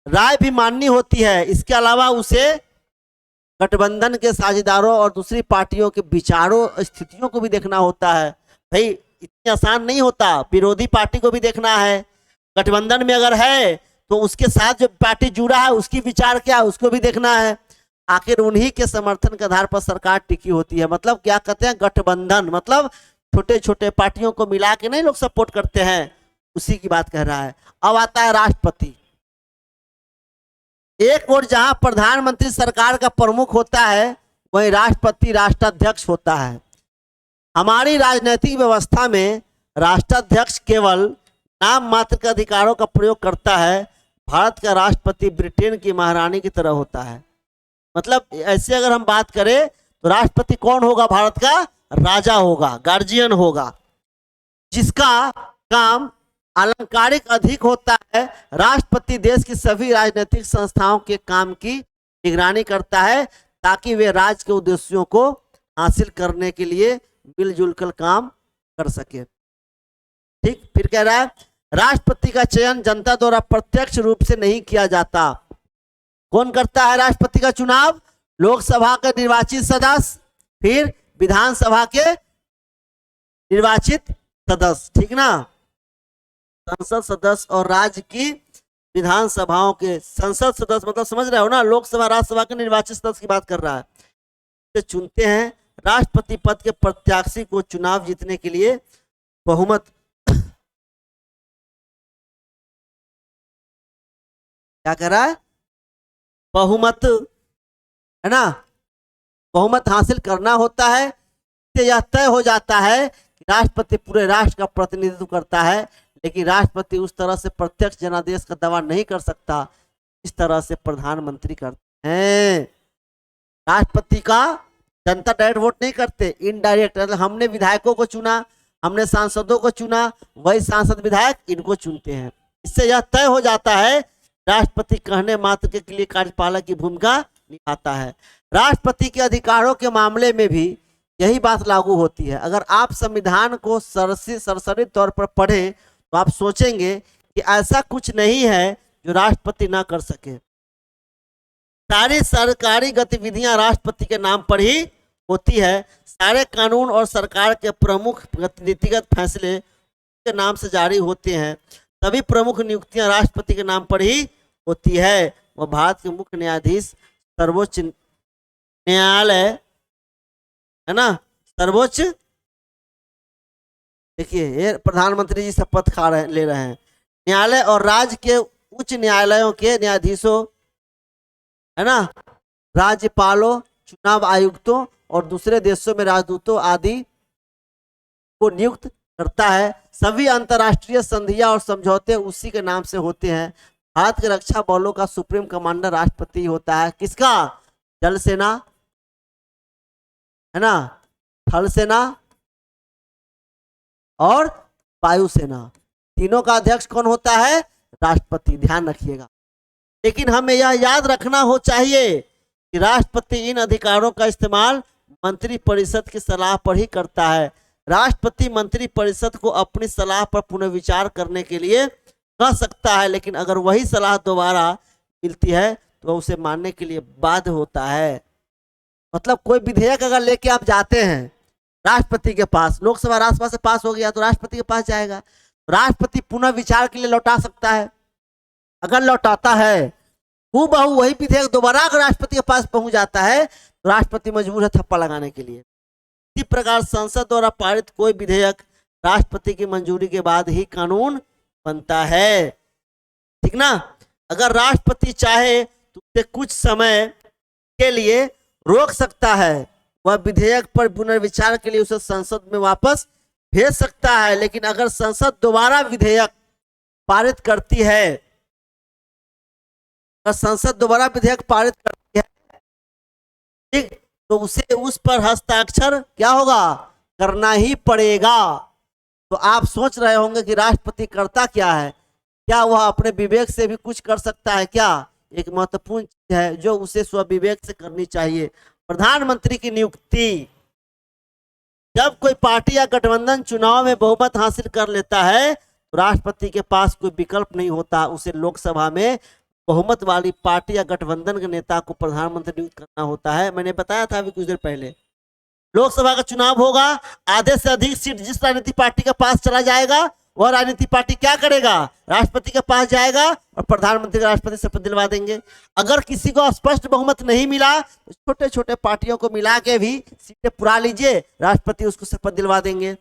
राय भी माननी होती है। इसके अलावा उसे गठबंधन के साझेदारों और दूसरी पार्टियों के विचारों स्थितियों को भी देखना होता है। भाई इतनी आसान नहीं होता, विरोधी पार्टी को भी देखना है। गठबंधन में अगर है तो उसके साथ जो पार्टी जुड़ा है उसकी विचार क्या है उसको भी देखना है। आखिर उन्हीं के समर्थन के आधार पर सरकार टिकी होती है। मतलब क्या कहते हैं गठबंधन, मतलब छोटे छोटे पार्टियों को मिला के नहीं लोग सपोर्ट करते हैं, उसी की बात कह रहा है। अब आता है राष्ट्रपति। एक ओर जहां प्रधानमंत्री सरकार का प्रमुख होता है वहीं राष्ट्रपति राष्ट्राध्यक्ष होता है। हमारी राजनीतिक व्यवस्था में राष्ट्राध्यक्ष केवल नाम मात्र के अधिकारों का प्रयोग करता है। भारत का राष्ट्रपति ब्रिटेन की महारानी की तरह होता है। मतलब ऐसे अगर हम बात करें तो राष्ट्रपति कौन होगा, भारत का राजा होगा, गार्जियन होगा, जिसका काम आलंकारिक अधिक होता है। राष्ट्रपति देश की सभी राजनीतिक संस्थाओं के काम की निगरानी करता है ताकि वे राज्य के उद्देश्यों को हासिल करने के लिए मिलजुल कर काम कर सके। ठीक। फिर कह रहा है राष्ट्रपति का चयन जनता द्वारा प्रत्यक्ष रूप से नहीं किया जाता। कौन करता है राष्ट्रपति का चुनाव? लोकसभा के निर्वाचित सदस्य, फिर विधानसभा के निर्वाचित सदस्य। ठीक ना, संसद सदस्य और राज्य की विधानसभाओं के संसद सदस्य, मतलब समझ रहे हो ना, लोकसभा राज्यसभा के निर्वाचित सदस्य की बात कर रहा है। तो चुनते हैं। राष्ट्रपति पद के प्रत्याशी को चुनाव जीतने के लिए बहुमत क्या कर रहा है, बहुमत है ना, बहुमत हासिल करना होता है। इससे यह तय हो जाता है कि राष्ट्रपति पूरे राष्ट्र का प्रतिनिधित्व करता है, लेकिन राष्ट्रपति उस तरह से प्रत्यक्ष जनादेश का दावा नहीं कर सकता इस तरह से प्रधानमंत्री करते हैं। राष्ट्रपति का जनता डायरेक्ट वोट नहीं करते, इनडायरेक्ट। हमने विधायकों को चुना, हमने सांसदों को चुना, वही सांसद विधायक इनको चुनते हैं। इससे यह तय हो जाता है राष्ट्रपति कहने मात्र के लिए कार्यपालक की भूमिका निभाता है। राष्ट्रपति के अधिकारों के मामले में भी यही बात लागू होती है। अगर आप संविधान को सरसरी तौर पर पढ़ें तो आप सोचेंगे कि ऐसा कुछ नहीं है जो राष्ट्रपति ना कर सके। सारी सरकारी गतिविधियां राष्ट्रपति के नाम पर ही होती है। सारे कानून और सरकार के प्रमुख नीतिगत फैसले के नाम से जारी होते हैं। सभी प्रमुख नियुक्तियां राष्ट्रपति के नाम पर ही होती है। वह भारत के मुख्य न्यायाधीश, सर्वोच्च न्यायालय है ना, सर्वोच्च, देखिए ये प्रधानमंत्री जी शपथ ले रहे हैं। न्यायालय और राज्य के उच्च न्यायालयों के न्यायाधीशों है ना, राज्यपालों, चुनाव आयुक्तों और दूसरे देशों में राजदूतों आदि को नियुक्त करता है। सभी अंतर्राष्ट्रीय संधियां और समझौते उसी के नाम से होते हैं। भारत के रक्षा बलों का सुप्रीम कमांडर राष्ट्रपति होता है। किसका? जल सेना है ना, थल सेना और वायुसेना, तीनों का अध्यक्ष कौन होता है? राष्ट्रपति। ध्यान रखिएगा। लेकिन हमें यह याद रखना हो चाहिए कि राष्ट्रपति इन अधिकारों का इस्तेमाल मंत्री परिषद की सलाह पर ही करता है। राष्ट्रपति मंत्री परिषद को अपनी सलाह पर पुनर्विचार करने के लिए कह सकता है, लेकिन अगर वही सलाह दोबारा मिलती है तो उसे मानने के लिए बाध्य होता है। मतलब कोई विधेयक अगर लेके आप जाते हैं राष्ट्रपति के पास, लोकसभा राज्यसभा से पास हो गया तो राष्ट्रपति के पास जाएगा, राष्ट्रपति पुनः विचार के लिए लौटा सकता है। अगर लौटाता है हूबहू वही विधेयक दोबारा अगर राष्ट्रपति के पास पहुंच जाता है तो राष्ट्रपति मजबूर है थप्पा लगाने के लिए। इसी प्रकार संसद द्वारा पारित कोई विधेयक राष्ट्रपति की मंजूरी के बाद ही कानून बनता है। ठीक ना? अगर राष्ट्रपति चाहे तो उसे कुछ समय के लिए रोक सकता है। वह विधेयक पर पुनर्विचार के लिए उसे संसद में वापस भेज सकता है। लेकिन अगर संसद दोबारा विधेयक पारित करती है, अगर संसद दोबारा विधेयक पारित करती है, ठीक, तो उसे उस पर हस्ताक्षर क्या होगा? करना ही पड़ेगा। तो आप सोच रहे होंगे कि राष्ट्रपति करता क्या है? क्या वह अपने विवेक से भी कुछ कर सकता है क्या? एक महत्वपूर्ण चीज है जो उसे स्वविवेक से करनी चाहिए। प्रधानमंत्री की नियुक्ति। जब कोई पार्टी या गठबंधन चुनाव में बहुमत हासिल कर लेता है तो राष्ट्रपति के पास कोई विकल्प नहीं होता, उसे लोकसभा में बहुमत वाली पार्टी या गठबंधन के नेता को प्रधानमंत्री नियुक्त करना होता है। मैंने बताया था अभी कुछ देर पहले, लोकसभा का चुनाव होगा, आधे से अधिक सीट जिस राजनीतिक पार्टी के पास चला जाएगा वह राजनीतिक पार्टी क्या करेगा? राष्ट्रपति के पास जाएगा और प्रधानमंत्री का राष्ट्रपति शपथ दिलवा देंगे। अगर किसी को स्पष्ट बहुमत नहीं मिला तो छोटे छोटे पार्टियों को मिला के भी सीटें पुरा लीजिए, राष्ट्रपति उसको शपथ दिलवा देंगे।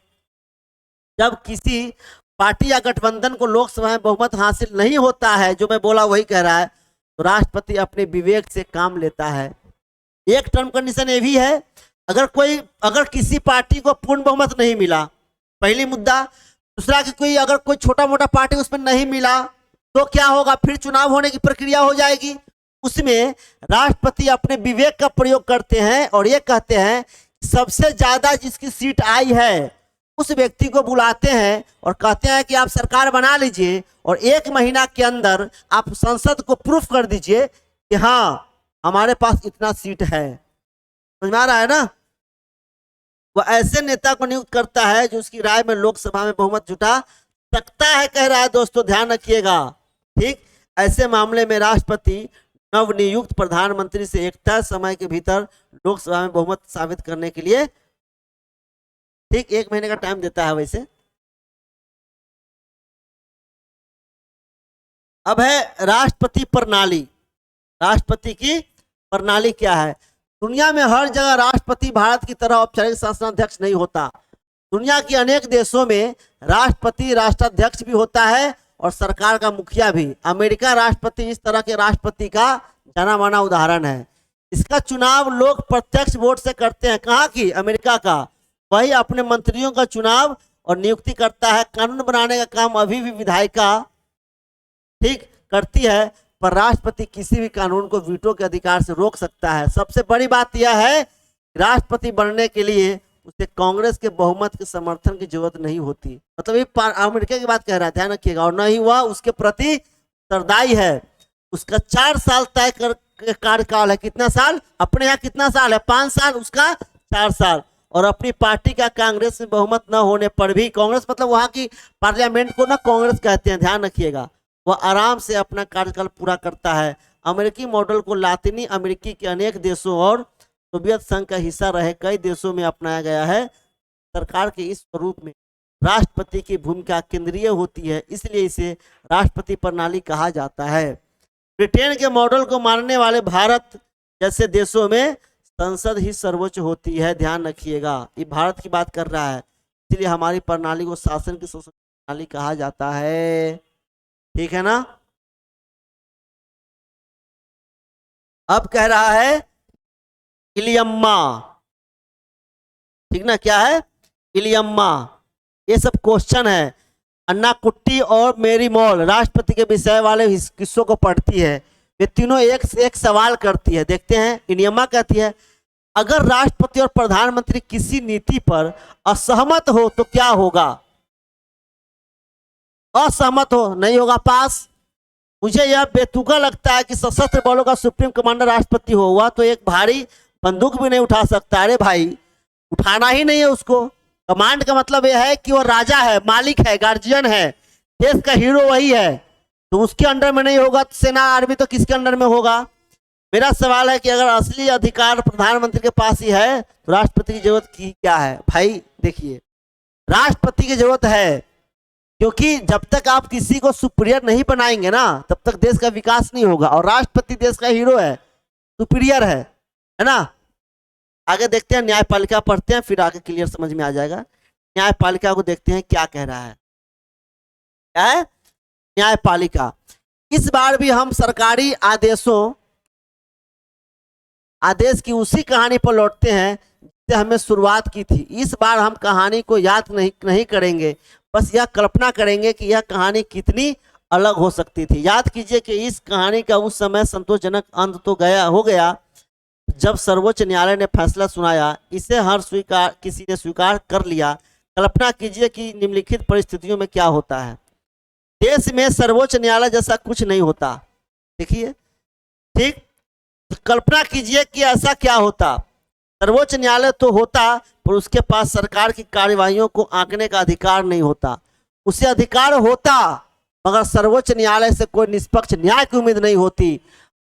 जब किसी पार्टी या गठबंधन को लोकसभा में बहुमत हासिल नहीं होता है, जो मैं बोला वही कह रहा है, तो राष्ट्रपति अपने विवेक से काम लेता है। एक टर्म कंडीशन ये भी है, अगर किसी पार्टी को पूर्ण बहुमत नहीं मिला, पहली मुद्दा। दूसरा कि कोई छोटा मोटा पार्टी उसमें नहीं मिला तो क्या होगा? फिर चुनाव होने की प्रक्रिया हो जाएगी। उसमें राष्ट्रपति अपने विवेक का प्रयोग करते हैं और ये कहते हैं सबसे ज्यादा जिसकी सीट आई है उस व्यक्ति को बुलाते हैं और कहते हैं कि आप सरकार बना लीजिए और 1 महीना के अंदर आप संसद को प्रूफ कर दीजिए कि हाँ हमारे पास इतना सीट है। समझ में आ रहा है ना? वह ऐसे नेता को नियुक्त करता है जो उसकी राय में लोकसभा में बहुमत जुटा सकता है, कह रहा है। दोस्तों ध्यान रखिएगा, ठीक। ऐसे मामले में राष्ट्रपति नवनियुक्त प्रधानमंत्री से एक तय समय के भीतर लोकसभा में बहुमत साबित करने के लिए ठीक 1 महीने का टाइम देता है। वैसे अब है राष्ट्रपति प्रणाली। राष्ट्रपति की प्रणाली क्या है? दुनिया में हर जगह राष्ट्रपति भारत की तरह औपचारिक शासनाध्यक्ष नहीं होता। दुनिया के अनेक देशों में राष्ट्रपति राष्ट्राध्यक्ष भी होता है और सरकार का मुखिया भी। अमेरिका राष्ट्रपति इस तरह के राष्ट्रपति का जाना माना उदाहरण है। इसका चुनाव लोग प्रत्यक्ष वोट से करते हैं। कहाँ की? अमेरिका का। वही अपने मंत्रियों का चुनाव और नियुक्ति करता है। कानून बनाने का काम अभी भी विधायिका ठीक करती है, पर राष्ट्रपति किसी भी कानून को वीटो के अधिकार से रोक सकता है। सबसे बड़ी बात यह है राष्ट्रपति बनने के लिए उसे कांग्रेस के बहुमत के समर्थन की जरूरत नहीं होती। मतलब ये अमेरिका की बात कह रहा है, ध्यान रखिएगा। और न ही वह उसके प्रति उत्तरदायी है। उसका 4 साल तय कार्यकाल है। कितना साल? अपने यहाँ कितना साल है? 5 साल, उसका 4 साल। और अपनी पार्टी का कांग्रेस में बहुमत न होने पर भी, कांग्रेस मतलब वहां की पार्लियामेंट को ना कांग्रेस कहते हैं, ध्यान रखिएगा, वह आराम से अपना कार्यकाल पूरा करता है। अमेरिकी मॉडल को लातिनी अमेरिकी के अनेक देशों और सोवियत संघ का हिस्सा रहे कई देशों में अपनाया गया है। सरकार के इस स्वरूप में राष्ट्रपति की भूमिका केंद्रीय होती है, इसलिए इसे राष्ट्रपति प्रणाली कहा जाता है। ब्रिटेन के मॉडल को मानने वाले भारत जैसे देशों में संसद ही सर्वोच्च होती है, ध्यान रखिएगा। ये भारत की बात कर रहा है, इसलिए हमारी प्रणाली को शासन की प्रणाली कहा जाता है। ठीक है ना। अब कह रहा है इलियम्मा, ठीक ना, क्या है इलियम्मा। ये सब क्वेश्चन है। अन्ना कुट्टी और मेरी मॉल राष्ट्रपति के विषय वाले हिस्सों को पढ़ती है। वे तीनों एक से एक सवाल करती है। देखते हैं। इलियम्मा कहती है अगर राष्ट्रपति और प्रधानमंत्री किसी नीति पर असहमत हो तो क्या होगा। असहमत हो नहीं होगा पास। मुझे यह बेतुका लगता है कि सशस्त्र बलों का सुप्रीम कमांडर राष्ट्रपति हुआ तो एक भारी बंदूक भी नहीं उठा सकता। अरे भाई, उठाना ही नहीं है उसको। कमांड का मतलब यह है कि वो राजा है, मालिक है, गार्जियन है, देश का हीरो वही है। तो उसके अंडर में नहीं होगा तो सेना आर्मी तो किसके अंडर में होगा। मेरा सवाल है कि अगर असली अधिकार प्रधानमंत्री के पास ही है तो राष्ट्रपति की जरूरत की क्या है। भाई देखिए, राष्ट्रपति की जरूरत है, क्योंकि जब तक आप किसी को सुपीरियर नहीं बनाएंगे ना तब तक देश का विकास नहीं होगा। और राष्ट्रपति देश का हीरो है, सुपीरियर है ना। आगे देखते हैं, न्यायपालिका पढ़ते हैं, फिर आगे क्लियर समझ में आ जाएगा। न्यायपालिका को देखते हैं क्या कह रहा है। क्या है न्यायपालिका। इस बार भी हम सरकारी आदेश की उसी कहानी पर लौटते हैं जिससे हमें शुरुआत की थी। इस बार हम कहानी को याद नहीं करेंगे, बस यह कल्पना करेंगे कि यह कहानी कितनी अलग हो सकती थी। याद कीजिए कि इस कहानी का उस समय संतोषजनक अंत तो हो गया जब सर्वोच्च न्यायालय ने फैसला सुनाया। इसे किसी ने स्वीकार कर लिया। कल्पना कीजिए कि निम्नलिखित परिस्थितियों में क्या होता है। देश में सर्वोच्च न्यायालय जैसा कुछ नहीं होता। देखिए, ठीक, तो कल्पना कीजिए कि ऐसा क्या होता। सर्वोच्च न्यायालय तो होता पर उसके पास सरकार की कार्यवाहियों को आंकने का अधिकार नहीं होता। उसे अधिकार होता मगर सर्वोच्च न्यायालय से कोई निष्पक्ष न्याय की उम्मीद नहीं होती।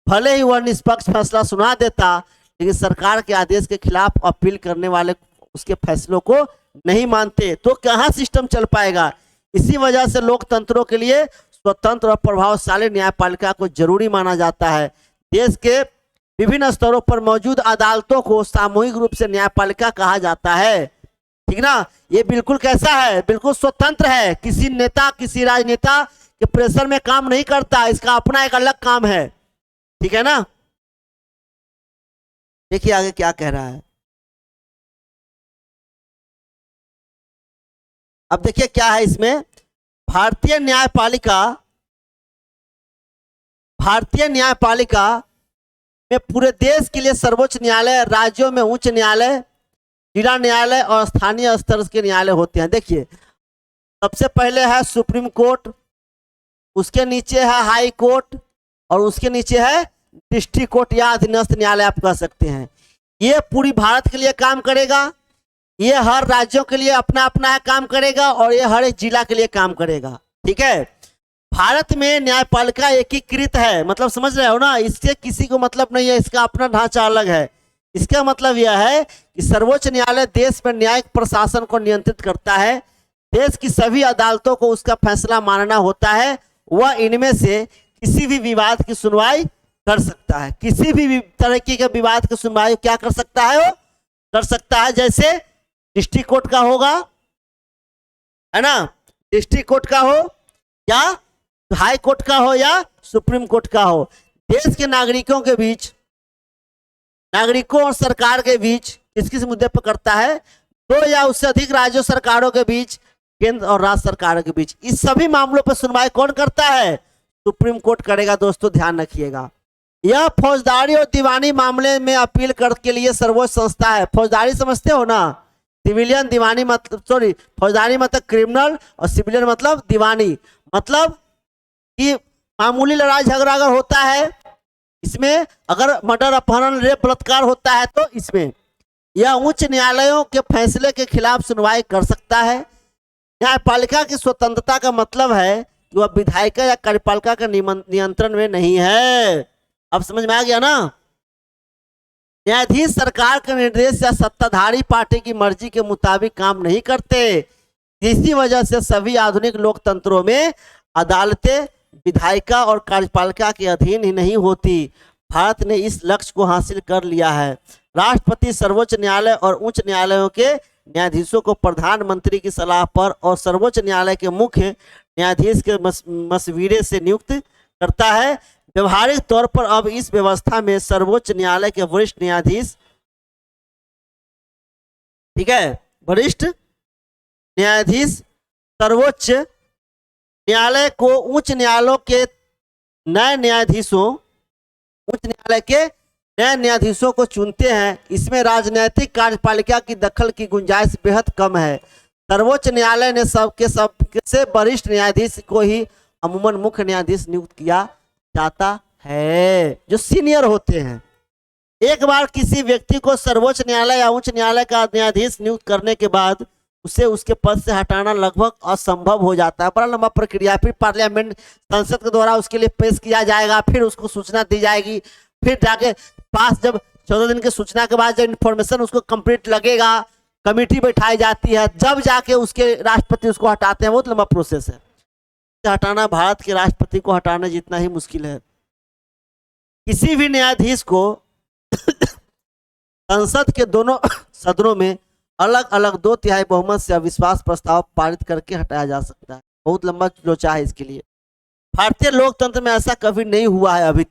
भले ही वह निष्पक्ष फैसला सुना देता, लेकिन सरकार के आदेश के खिलाफ अपील करने वाले उसके फैसलों को नहीं मानते तो कहाँ सिस्टम चल पाएगा। इसी वजह से लोकतंत्रों के लिए स्वतंत्र और प्रभावशाली न्यायपालिका को जरूरी माना जाता है। देश के विभिन्न स्तरों पर मौजूद अदालतों को सामूहिक रूप से न्यायपालिका कहा जाता है। ठीक ना। ये बिल्कुल कैसा है, बिल्कुल स्वतंत्र है, किसी नेता किसी राजनेता के प्रेशर में काम नहीं करता। इसका अपना एक अलग काम है। ठीक है ना। देखिए आगे क्या कह रहा है। अब देखिए क्या है इसमें। भारतीय न्यायपालिका में पूरे देश के लिए सर्वोच्च न्यायालय, राज्यों में उच्च न्यायालय, जिला न्यायालय और स्थानीय स्तर के न्यायालय होते हैं। देखिए, सबसे पहले है सुप्रीम कोर्ट, उसके नीचे है हाई कोर्ट और उसके नीचे है डिस्ट्रिक्ट कोर्ट या अधीनस्थ न्यायालय आप कह सकते हैं। ये पूरी भारत के लिए काम करेगा। ये हर राज्यों के लिए अपना अपना काम करेगा और ये हर एक जिला के लिए काम करेगा। ठीक है। भारत में न्यायपालिका एकीकृत है, मतलब समझ रहे हो ना। इससे किसी को मतलब नहीं है, इसका अपना ढांचा अलग है। इसका मतलब यह है कि सर्वोच्च न्यायालय देश में न्यायिक प्रशासन को नियंत्रित करता है। देश की सभी अदालतों को उसका फैसला मानना होता है। वह इनमें से किसी भी विवाद की सुनवाई कर सकता है। किसी भी तरीके के विवाद की सुनवाई क्या कर सकता है, वो कर सकता है। जैसे डिस्ट्रिक्ट कोर्ट का होगा, है ना, डिस्ट्रिक्ट कोर्ट का हो या हाई कोर्ट का हो या सुप्रीम कोर्ट का हो। देश के नागरिकों के बीच, नागरिकों और सरकार के बीच किस किस मुद्दे पर करता है, दो या उससे अधिक राज्य सरकारों के बीच, केंद्र और राज्य सरकारों के बीच। इस सभी मामलों पर सुनवाई कौन करता है, सुप्रीम कोर्ट करेगा। दोस्तों ध्यान रखिएगा। यह फौजदारी और दीवानी मामले में अपील कर के लिए सर्वोच्च संस्था है। फौजदारी समझते हो ना, सिविलियन, दीवानी मतलब फौजदारी मतलब क्रिमिनल और सिविलियन मतलब दीवानी। मतलब कि मामूली लड़ाई झगड़ा अगर होता है इसमें, अगर मर्डर, अपहरण, रेप, बलात्कार होता है तो इसमें यह उच्च न्यायालयों के फैसले के खिलाफ सुनवाई कर सकता है। न्यायपालिका की स्वतंत्रता का मतलब है कि वह विधायिका या कार्यपालिका के नियंत्रण में नहीं है। अब समझ में आ गया ना। न्यायाधीश सरकार के निर्देश या सत्ताधारी पार्टी की मर्जी के मुताबिक काम नहीं करते। इसी वजह से सभी आधुनिक लोकतंत्रों में अदालतें विधायिका और कार्यपालिका के अधीन ही नहीं होती। भारत ने इस लक्ष्य को हासिल कर लिया है। राष्ट्रपति सर्वोच्च न्यायालय और उच्च न्यायालयों के न्यायाधीशों को प्रधानमंत्री की सलाह पर और सर्वोच्च न्यायालय के मुख्य न्यायाधीश के मशविरे से नियुक्त करता है। व्यवहारिक तौर पर अब इस व्यवस्था में सर्वोच्च न्यायालय के वरिष्ठ न्यायाधीश, ठीक है, वरिष्ठ न्यायाधीश सर्वोच्च न्यायालय को उच्च न्यायालयों के नए न्यायाधीशों को चुनते हैं। इसमें राजनीतिक कार्यपालिका की दखल की गुंजाइश बेहद कम है। सर्वोच्च न्यायालय ने सबसे वरिष्ठ न्यायाधीश को ही अमूमन मुख्य न्यायाधीश नियुक्त किया जाता है, जो सीनियर होते हैं। एक बार किसी व्यक्ति को सर्वोच्च न्यायालय या उच्च न्यायालय का न्यायाधीश नियुक्त करने के बाद उसे उसके पद से हटाना लगभग असंभव हो जाता है। बड़ा लंबा प्रक्रिया, फिर पार्लियामेंट संसद के द्वारा उसके लिए पेश किया जाएगा, फिर उसको सूचना दी जाएगी, फिर जाके पास जब 14 दिन की सूचना के बाद जब इन्फॉर्मेशन उसको कंप्लीट लगेगा, कमेटी बैठाई जाती है, जब जाके उसके राष्ट्रपति उसको हटाते हैं। बहुत लंबा प्रोसेस है। हटाना भारत के राष्ट्रपति को हटाना जितना ही मुश्किल है। किसी भी न्यायाधीश को संसद के दोनों सदनों में अलग अलग 2/3 बहुमत से अविश्वास प्रस्ताव पारित करके हटाया जा सकता है। बहुत लंबा लोचा है इसके लिए। भारतीय लोकतंत्र में ऐसा कभी नहीं हुआ है अभी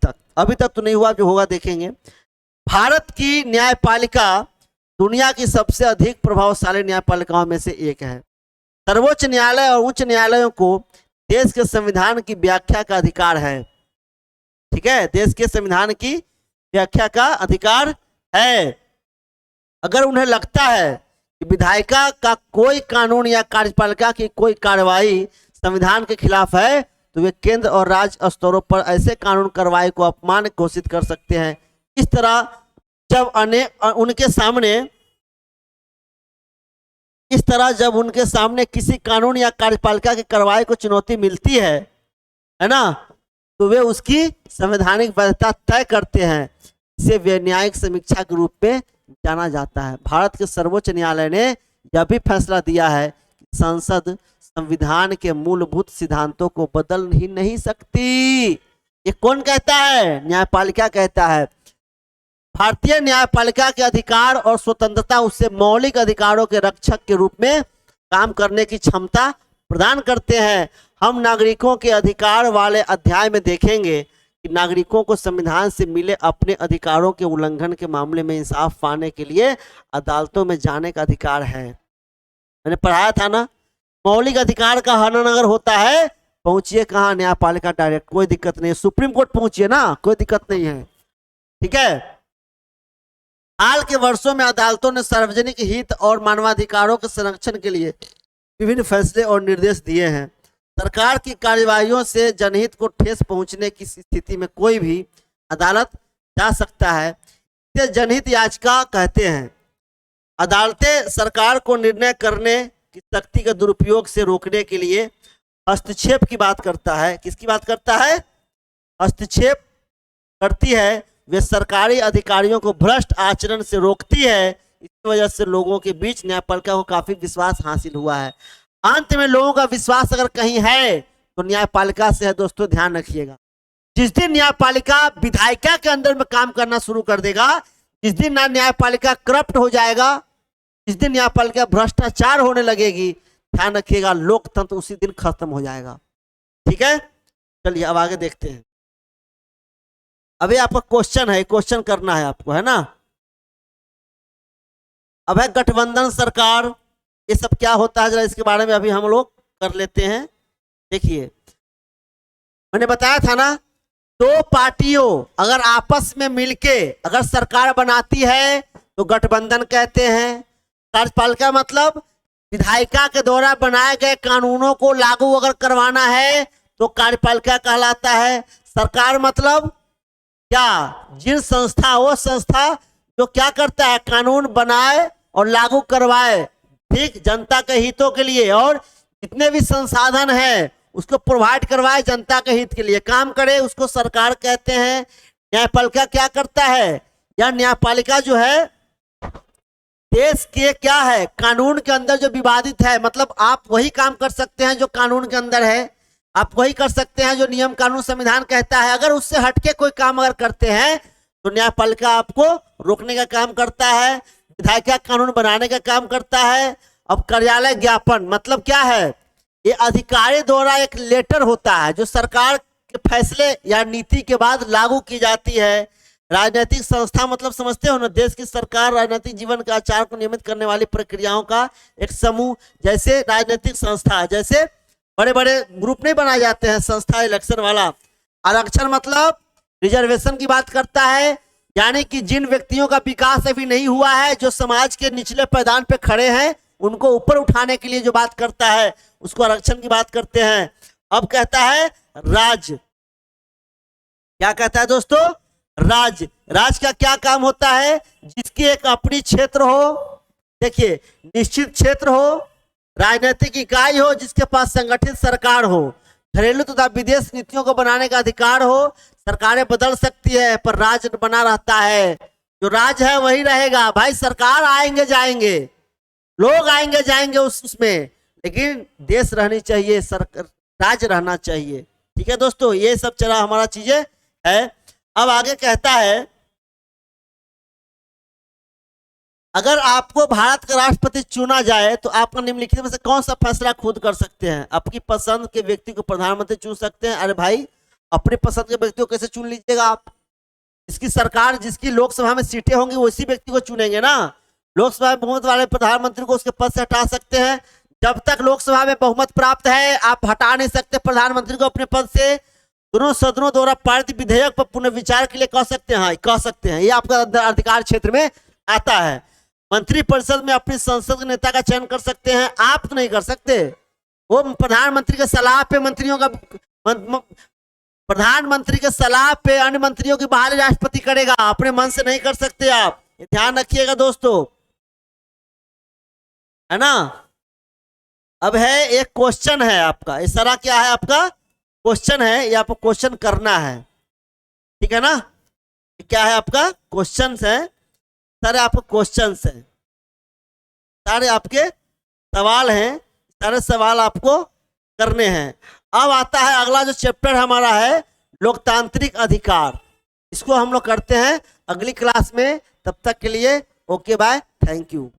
तक तो नहीं हुआ, जो होगा देखेंगे। भारत की न्यायपालिका दुनिया की सबसे अधिक प्रभावशाली न्यायपालिकाओं में से एक है। सर्वोच्च न्यायालय और उच्च न्यायालयों को देश के संविधान की व्याख्या का अधिकार है। ठीक है, देश के संविधान की व्याख्या का अधिकार है। अगर उन्हें लगता है कि विधायिका का कोई कानून या कार्यपालिका की कोई कार्रवाई संविधान के खिलाफ है, तो वे केंद्र और राज्य स्तरों पर ऐसे कानून कार्रवाई को अपमान घोषित कर सकते हैं। इस तरह जब उनके सामने किसी कानून या कार्यपालिका की कार्रवाई को चुनौती मिलती है ना, तो वे उसकी संवैधानिक वैधता तय करते हैं। इसे न्यायिक समीक्षा के रूप में जाना जाता है। भारत के सर्वोच्च न्यायालय ने यह भी फैसला दिया है कि संसद संविधान के मूलभूत सिद्धांतों को बदल ही नहीं सकती। ये कौन कहता है? न्यायपालिका कहता है। भारतीय न्यायपालिका के अधिकार और स्वतंत्रता उससे मौलिक अधिकारों के रक्षक के रूप में काम करने की क्षमता प्रदान करते हैं। हम नागरिकों के अधिकार वाले अध्याय में देखेंगे कि नागरिकों को संविधान से मिले अपने अधिकारों के उल्लंघन के मामले में इंसाफ पाने के लिए अदालतों में जाने का अधिकार है। मैंने पढ़ाया था ना, मौलिक अधिकार का हनन अगर होता है, पहुंचिए कहाँ? न्यायपालिका डायरेक्ट, कोई दिक्कत नहीं। सुप्रीम कोर्ट पहुंचिए ना, कोई दिक्कत नहीं है। ठीक है। हाल के वर्षों में अदालतों ने सार्वजनिक हित और मानवाधिकारों के संरक्षण के लिए विभिन्न फैसले और निर्देश दिए हैं। सरकार की कार्यवाहियों से जनहित को ठेस पहुंचने की स्थिति में कोई भी अदालत जा सकता है। इसे जनहित याचिका कहते हैं। अदालतें सरकार को निर्णय करने की शक्ति के दुरुपयोग से रोकने के लिए हस्तक्षेप की बात करता है। किसकी बात करता है? हस्तक्षेप करती है। वे सरकारी अधिकारियों को भ्रष्ट आचरण से रोकती है। इस वजह से लोगों के बीच न्यायपालिका को काफी विश्वास हासिल हुआ है। अंत में लोगों का विश्वास अगर कहीं है तो न्यायपालिका से है। दोस्तों ध्यान रखिएगा, जिस दिन न्यायपालिका विधायिका के अंदर में काम करना शुरू कर देगा, जिस दिन न्यायपालिका करप्ट हो जाएगा, जिस दिन न्यायपालिका भ्रष्टाचार होने लगेगी, ध्यान रखिएगा, लोकतंत्र उसी दिन खत्म हो जाएगा। ठीक है, चलिए अब आगे देखते हैं। अभी आपका क्वेश्चन है, क्वेश्चन करना है आपको, है ना। अब है गठबंधन सरकार, ये सब क्या होता है जरा इसके बारे में अभी हम लोग कर लेते हैं। देखिए, मैंने बताया था ना, दो पार्टियों अगर आपस में मिलके अगर सरकार बनाती है तो गठबंधन कहते हैं। कार्यपालिका मतलब विधायिका के द्वारा बनाए गए कानूनों को लागू अगर करवाना है तो कार्यपालिका कहलाता है। सरकार मतलब क्या? जिन संस्था, वो संस्था जो क्या करता है, कानून बनाए और लागू करवाए, ठीक, जनता के हितों के लिए, और जितने भी संसाधन है उसको प्रोवाइड करवाए जनता के हित के लिए काम करे, उसको सरकार कहते हैं। न्यायपालिका क्या करता है, या न्यायपालिका जो है देश के क्या है, कानून के अंदर जो विवादित है, मतलब आप वही काम कर सकते हैं जो कानून के अंदर है, आप वही कर सकते हैं जो नियम कानून संविधान कहता है। अगर उससे हटके कोई काम अगर करते हैं तो न्यायपालिका आपको रोकने का काम करता है, विधायिका कानून बनाने का काम करता है। अब कार्यालय ज्ञापन मतलब क्या है, ये अधिकारी द्वारा एक लेटर होता है जो सरकार के फैसले या नीति के बाद लागू की जाती है। राजनीतिक संस्था मतलब समझते हो ना, देश की सरकार राजनीतिक जीवन के आचार को नियमित करने वाली प्रक्रियाओं का एक समूह। जैसे राजनीतिक संस्था, जैसे बड़े बड़े ग्रुप नहीं बनाए जाते हैं संस्था इलेक्शन वाला। आरक्षण मतलब रिजर्वेशन की बात करता है, यानी कि जिन व्यक्तियों का विकास अभी नहीं हुआ है, जो समाज के निचले पैदान पे खड़े हैं, उनको ऊपर उठाने के लिए जो बात करता है उसको आरक्षण की बात करते हैं। अब कहता है राज्य, क्या कहता है दोस्तों, राज्य। राज्य का क्या काम होता है, जिसकी एक अपनी क्षेत्र हो, देखिए निश्चित क्षेत्र हो, राजनीतिक इकाई हो, जिसके पास संगठित सरकार हो, घरेलू तथा विदेश नीतियों को बनाने का अधिकार हो। सरकारें बदल सकती है पर राज्य बना रहता है, जो राज्य है वही रहेगा। भाई सरकार आएंगे जाएंगे, लोग आएंगे जाएंगे उसमें, लेकिन देश रहनी चाहिए, राज्य रहना चाहिए। ठीक है दोस्तों, ये सब चला हमारा चीजें है। अब आगे कहता है, अगर आपको भारत का राष्ट्रपति चुना जाए तो आपका निम्नलिखित में से कौन सा फैसला खुद कर सकते हैं। आपकी पसंद के व्यक्ति को प्रधानमंत्री चुन सकते हैं। अरे भाई अपनी पसंद के व्यक्ति को कैसे चुन लीजिएगा आप, इसकी सरकार जिसकी लोकसभा में सीटें होंगी उसी व्यक्ति को चुनेंगे ना। लोकसभा में बहुमत वाले प्रधानमंत्री को उसके पद से हटा सकते हैं। जब तक लोकसभा में बहुमत प्राप्त है आप हटा नहीं सकते प्रधानमंत्री को अपने पद से। दोनों सदनों द्वारा पारित विधेयक पर पुनर्विचार के लिए कह सकते हैं, कह सकते हैं, ये आपका अधिकार क्षेत्र में आता है। मंत्रिपरिषद में अपनी संसद के नेता का चयन कर सकते हैं, आप तो नहीं कर सकते। वो प्रधानमंत्री के सलाह पे मंत्रियों का, प्रधानमंत्री के सलाह पे अन्य मंत्रियों की बहाली राष्ट्रपति करेगा, अपने मन से नहीं कर सकते आप, ये ध्यान रखिएगा दोस्तों, है ना। अब है एक क्वेश्चन है आपका, इस तरह क्या है आपका क्वेश्चन है, ये आपको क्वेश्चन करना है, ठीक है ना। क्या है आपका क्वेश्चन है, सारे आपको क्वेश्चन हैं, सारे आपके सवाल हैं, सारे सवाल आपको करने हैं। अब आता है अगला जो चैप्टर हमारा है लोकतांत्रिक अधिकार, इसको हम लोग करते हैं अगली क्लास में। तब तक के लिए ओके बाय, थैंक यू।